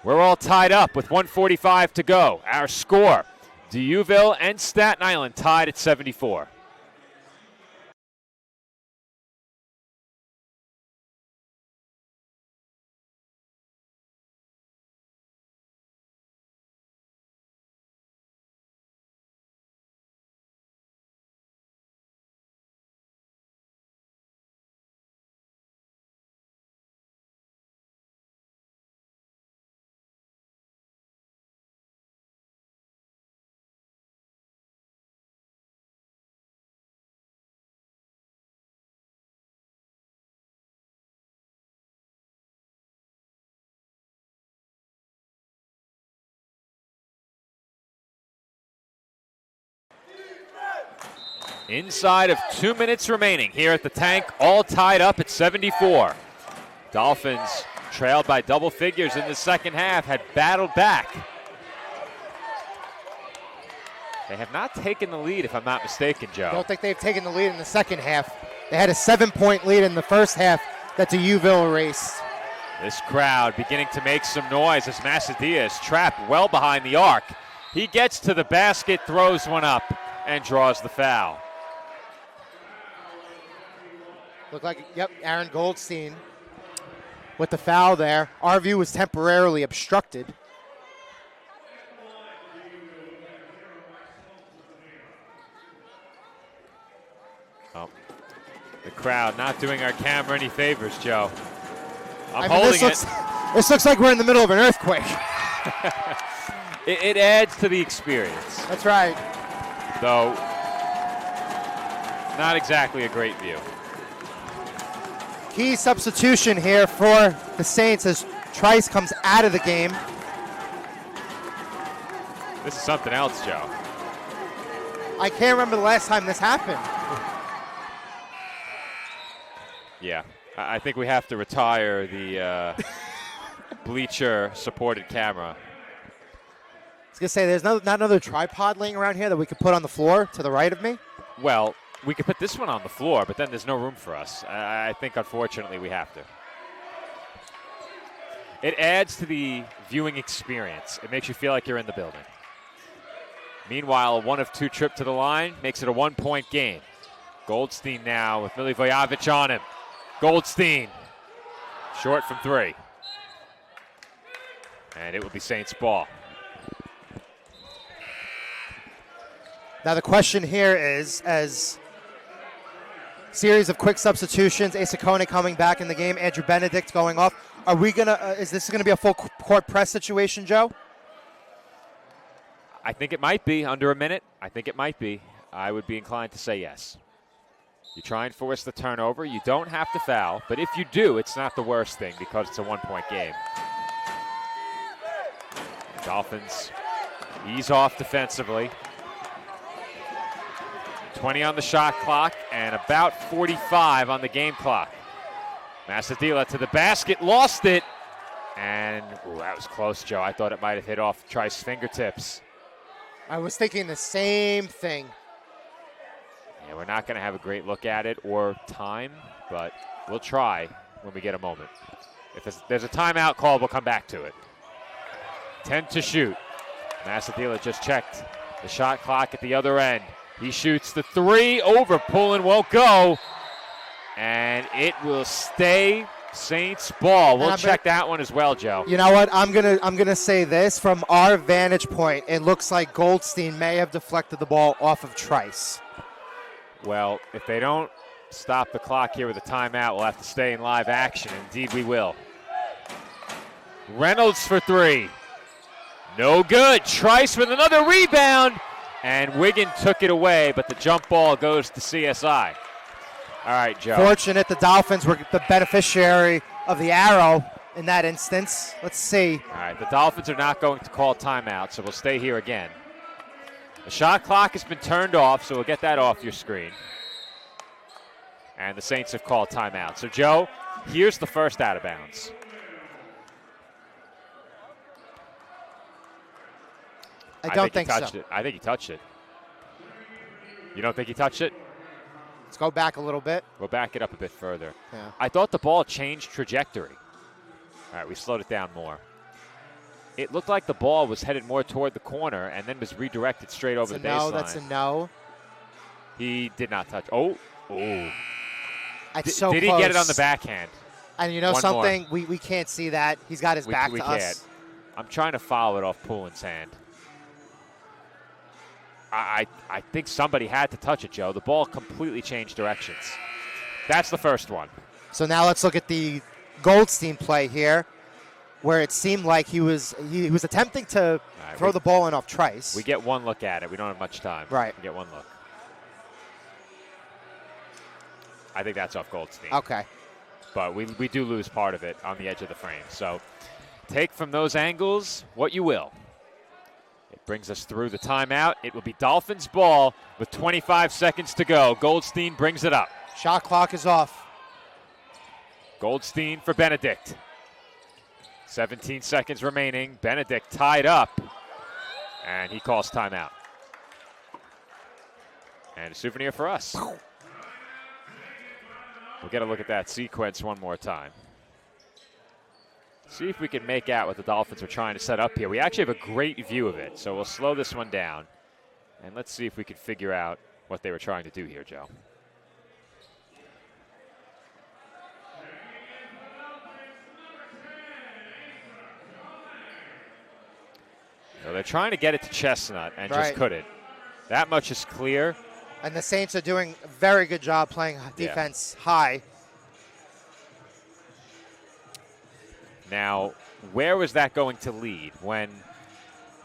We're all tied up with 1:45 to go. Our score, D'Youville and Staten Island tied at 74. Inside of 2 minutes remaining here at the Tank, all tied up at 74. Dolphins, trailed by double figures in the second half, had battled back. They have not taken the lead, if I'm not mistaken, Joe. I don't think they've taken the lead in the second half. They had a 7-point lead in the first half that the Uville erased. This crowd beginning to make some noise as Masadia is trapped well behind the arc. He gets to the basket, throws one up, and draws the foul. Looked like, yep, Aaron Goldstein with the foul there. Our view was temporarily obstructed. Oh, the crowd not doing our camera any favors, Joe. I'm I mean, holding this looks like we're in the middle of an earthquake. It adds to the experience, That's right. though not exactly a great view. Key substitution here for the Saints as Trice comes out of the game. This is something else, Joe. I can't remember the last time this happened. Yeah, I think we have to retire the bleacher-supported camera. I was going to say, there's not another tripod laying around here that we could put on the floor to the right of me. Well, we could put this one on the floor, but then there's no room for us. I think, unfortunately, we have to. It adds to the viewing experience. It makes you feel like you're in the building. Meanwhile, a 1 of 2 trip to the line makes it a 1-point game. Goldstein now with Milivojevic on him. Goldstein, short from 3. And it will be Saints ball. Now the question here is, as series of quick substitutions, Asa Kone coming back in the game, Andrew Benedict going off, are we going to, is this going to be a full court press situation, Joe? I think it might be under a minute. I think it might be. I would be inclined to say yes. You try and force the turnover. You don't have to foul, but if you do, it's not the worst thing because it's a 1-point game. Dolphins ease off defensively. 20 on the shot clock and about 45 on the game clock. Masadila to the basket, lost it. And that was close, Joe. I thought it might have hit off Trice's fingertips. I was thinking the same thing. Yeah, we're not going to have a great look at it or time, but we'll try when we get a moment. If there's a timeout call, we'll come back to it. 10 to shoot. Masadila just checked the shot clock at the other end. He shoots the 3 over. Pullen won't go. And it will stay Saints ball. We'll check that one as well, Joe. You know what? I'm gonna say this from our vantage point. It looks like Goldstein may have deflected the ball off of Trice. Well, if they don't stop the clock here with a timeout, we'll have to stay in live action. Indeed, we will. Reynolds for 3. No good. Trice with another rebound. And Wigan took it away, but the jump ball goes to CSI. All right, Joe. Fortunate the Dolphins were the beneficiary of the arrow in that instance. Let's see. All right, the Dolphins are not going to call timeout, so we'll stay here again. The shot clock has been turned off, so we'll get that off your screen. And the Saints have called timeout. So, Joe, here's the first out of bounds. I don't think he touched so. it. I think he touched it. You don't think he touched it? Let's go back a little bit. We'll back it up a bit further. Yeah. I thought the ball changed trajectory. All right, we slowed it down more. It looked like the ball was headed more toward the corner and then was redirected straight over the baseline. No, that's a no. He did not touch. Oh. It's so did close. he get it on the backhand? And you know One something? We can't see that. He's got his back to us. Can't. I'm trying to foul it off Pullen's hand. I think somebody had to touch it, Joe. The ball completely changed directions. That's the first one. So now let's look at the Goldstein play here, where it seemed like he was attempting to throw the ball in off Trice. We get one look at it. We don't have much time. Right. We get one look. I think that's off Goldstein. Okay. But we do lose part of it on the edge of the frame. So take from those angles what you will. It brings us through the timeout. It will be Dolphins ball with 25 seconds to go. Goldstein brings it up. Shot clock is off. Goldstein for Benedict. 17 seconds remaining. Benedict tied up, and he calls timeout. And a souvenir for us. We'll get a look at that sequence one more time. See if we can make out what the Dolphins are trying to set up here. We actually have a great view of it, so we'll slow this one down. And let's see if we can figure out what they were trying to do here, Joe. So they're trying to get it to Chestnut and just couldn't. That much is clear. And the Saints are doing a very good job playing defense high. Now, where was that going to lead? When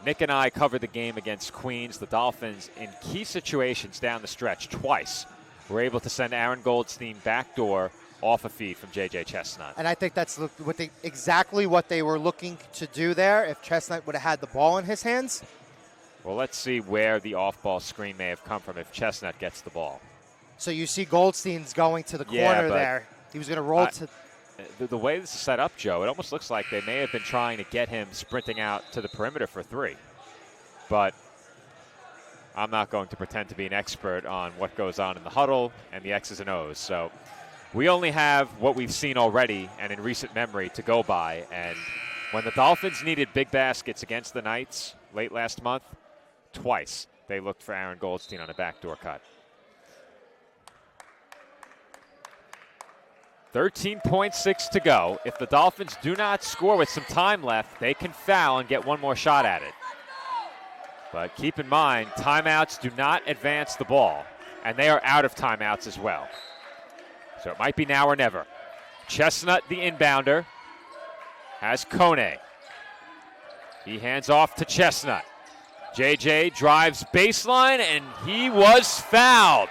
Nick and I covered the game against Queens, the Dolphins, in key situations down the stretch twice, were able to send Aaron Goldstein backdoor off a feed from J.J. Chestnut. And I think that's exactly what they were looking to do there if Chestnut would have had the ball in his hands. Well, let's see where the off-ball screen may have come from if Chestnut gets the ball. So you see Goldstein's going to the corner there. He was going to roll to... The way this is set up, Joe, it almost looks like they may have been trying to get him sprinting out to the perimeter for three. But I'm not going to pretend to be an expert on what goes on in the huddle and the X's and O's. So we only have what we've seen already and in recent memory to go by. And when the Dolphins needed big baskets against the Knights late last month, twice they looked for Aaron Goldstein on a backdoor cut. 13.6 to go. If the Dolphins do not score with some time left, they can foul and get one more shot at it. But keep in mind, timeouts do not advance the ball, and they are out of timeouts as well. So it might be now or never. Chestnut, the inbounder, has Kone. He hands off to Chestnut. JJ drives baseline, and he was fouled.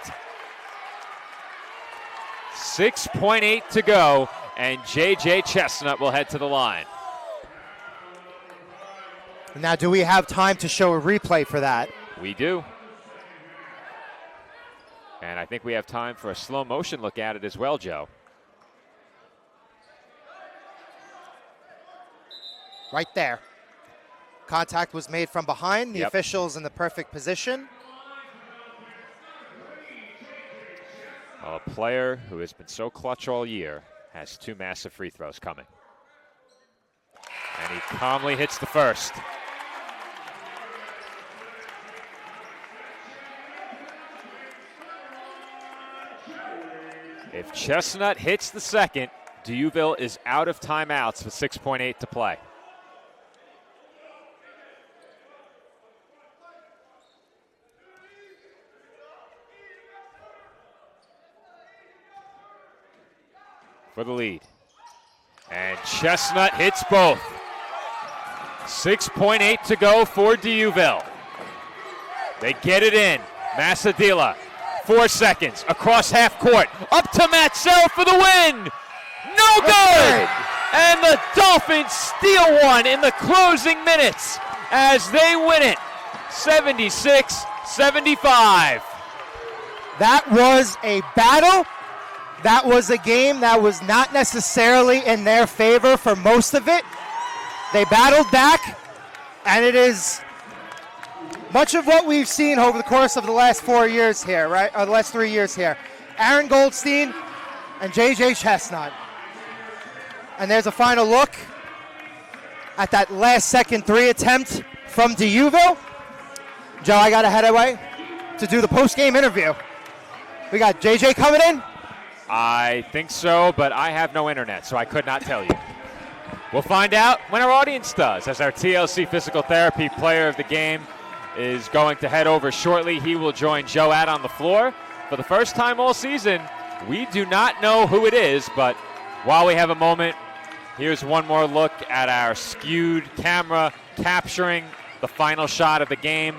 6.8 to go, and J.J. Chestnut will head to the line. Now, do we have time to show a replay for that? We do. And I think we have time for a slow motion look at it as well, Joe. Right there. Contact was made from behind. The official's in the perfect position. A player who has been so clutch all year has two massive free throws coming. And he calmly hits the first. If Chestnut hits the second, Dieuville is out of timeouts with 6.8 to play. For the lead. And Chestnut hits both. 6.8 to go for Dieuville. They get it in. Masadila, 4 seconds, across half court, up to Matsell for the win. No good! And the Dolphins steal one in the closing minutes as they win it, 76-75. That was a battle. That was a game that was not necessarily in their favor for most of it. They battled back, and it is much of what we've seen over the course of the last 4 years here, right? Or the last 3 years here. Aaron Goldstein and J.J. Chestnut. And there's a final look at that last second three attempt from Dieuville. Joe, I got to head away to do the post-game interview. We got J.J. coming in. I think so, but I have no internet, so I could not tell you. We'll find out when our audience does, as our TLC Physical Therapy player of the game is going to head over shortly. He will join Joe out on the floor. For the first time all season, we do not know who it is, but while we have a moment, here's one more look at our skewed camera capturing the final shot of the game.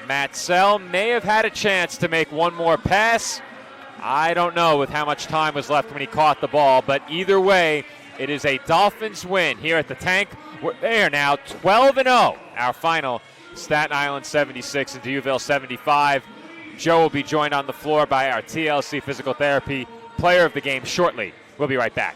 Matsell may have had a chance to make one more pass. I don't know with how much time was left when he caught the ball, but either way, it is a Dolphins win here at the Tank. They are now 12-0. Our final Staten Island 76 and Duville 75. Joe will be joined on the floor by our TLC Physical Therapy Player of the Game shortly. We'll be right back.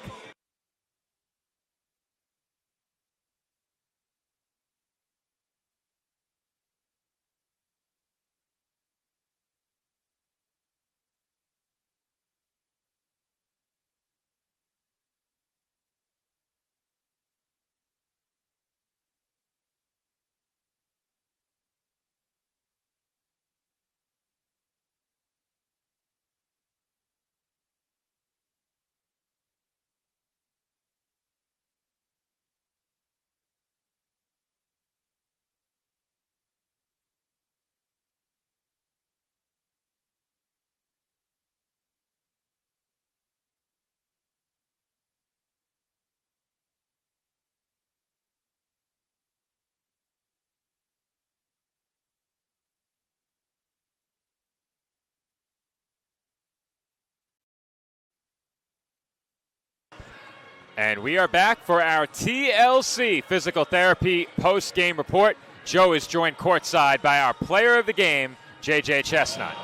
And we are back for our TLC Physical Therapy post-game report. Joe is joined courtside by our player of the game, J.J. Chestnut.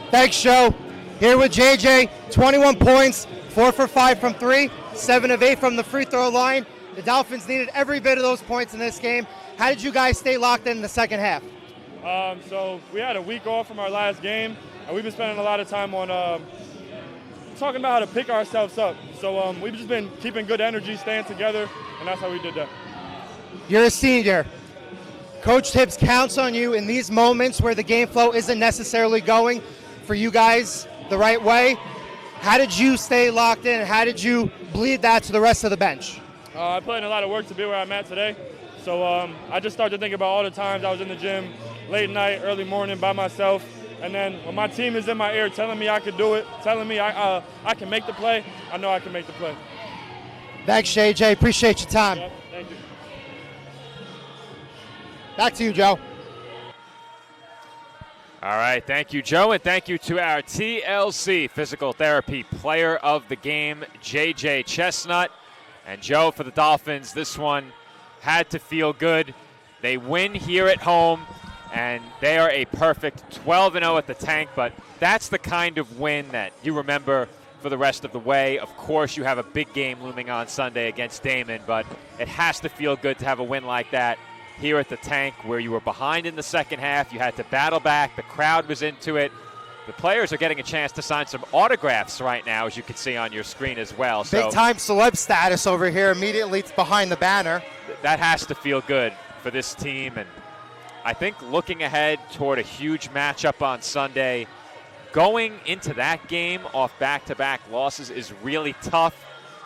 Thanks, Joe. Here with JJ, 21 points, 4 for 5 from 3, 7 of 8 from the free throw line. The Dolphins needed every bit of those points in this game. How did you guys stay locked in the second half? So we had a week off from our last game, and we've been spending a lot of time on talking about how to pick ourselves up. So we've just been keeping good energy, staying together, and that's how we did that. You're a senior. Coach Tibbs counts on you in these moments where the game flow isn't necessarily going for you guys the right way. How did you stay locked in? How did you bleed that to the rest of the bench? I put in a lot of work to be where I'm at today. So I just started to think about all the times I was in the gym, late night, early morning by myself. And then when my team is in my ear telling me I can do it, telling me I can make the play, I know I can make the play. Thanks, JJ. Appreciate your time. Yeah, thank you. Back to you, Joe. All right, thank you, Joe, and thank you to our TLC Physical Therapy Player of the Game, J.J. Chestnut. And Joe, for the Dolphins, this one had to feel good. They win here at home, and they are a perfect 12-0 at the Tank, but that's the kind of win that you remember for the rest of the way. Of course, you have a big game looming on Sunday against Damon, but it has to feel good to have a win like that here at the Tank, where you were behind in the second half. You had to battle back. The crowd was into it. The players are getting a chance to sign some autographs right now, as you can see on your screen as well. Big-time celeb status over here immediately behind the banner. That has to feel good for this team. And I think looking ahead toward a huge matchup on Sunday, going into that game off back-to-back losses is really tough.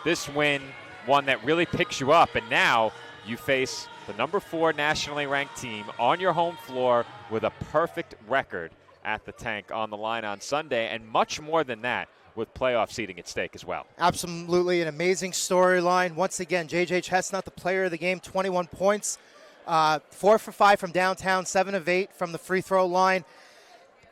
This win, one that really picks you up. And now you face the number 4 nationally ranked team on your home floor with a perfect record at the Tank on the line on Sunday, and much more than that with playoff seeding at stake as well. Absolutely an amazing storyline. Once again, J.J. Chestnut, the player of the game, 21 points, 4 for 5 from downtown, 7 of 8 from the free throw line.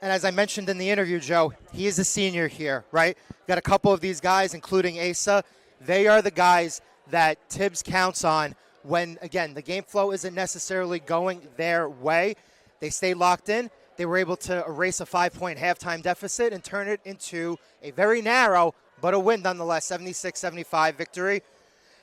And as I mentioned in the interview, Joe, he is a senior here, right? Got a couple of these guys, including Asa. They are the guys that Tibbs counts on when, again, the game flow isn't necessarily going their way. They stay locked in. They were able to erase a 5-point halftime deficit and turn it into a very narrow, but a win nonetheless, 76-75 victory.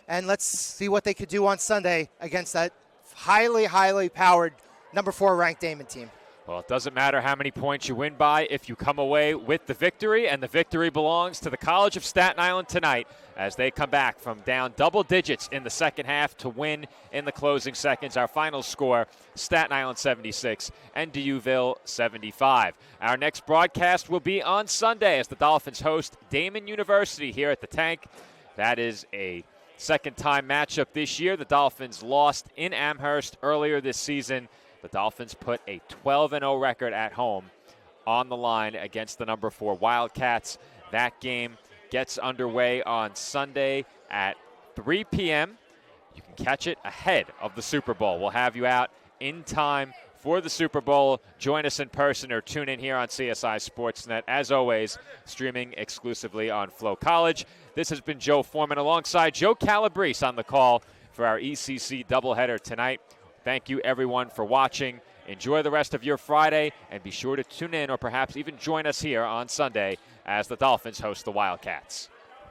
And let's see what they could do on Sunday against that highly, highly powered number 4 ranked Damon team. Well, it doesn't matter how many points you win by if you come away with the victory, and the victory belongs to the College of Staten Island tonight as they come back from down double digits in the second half to win in the closing seconds. Our final score, Staten Island 76 and Duville 75. Our next broadcast will be on Sunday as the Dolphins host Damon University here at the Tank. That is a second-time matchup this year. The Dolphins lost in Amherst earlier this season. The Dolphins put a 12-0 record at home on the line against the number 4 Wildcats. That game gets underway on Sunday at 3 p.m. You can catch it ahead of the Super Bowl. We'll have you out in time for the Super Bowl. Join us in person or tune in here on CSI Sportsnet. As always, streaming exclusively on Flow College. This has been Joe Foreman alongside Joe Calabrese on the call for our ECC doubleheader tonight. Thank you, everyone, for watching. Enjoy the rest of your Friday, and be sure to tune in or perhaps even join us here on Sunday as the Dolphins host the Wildcats.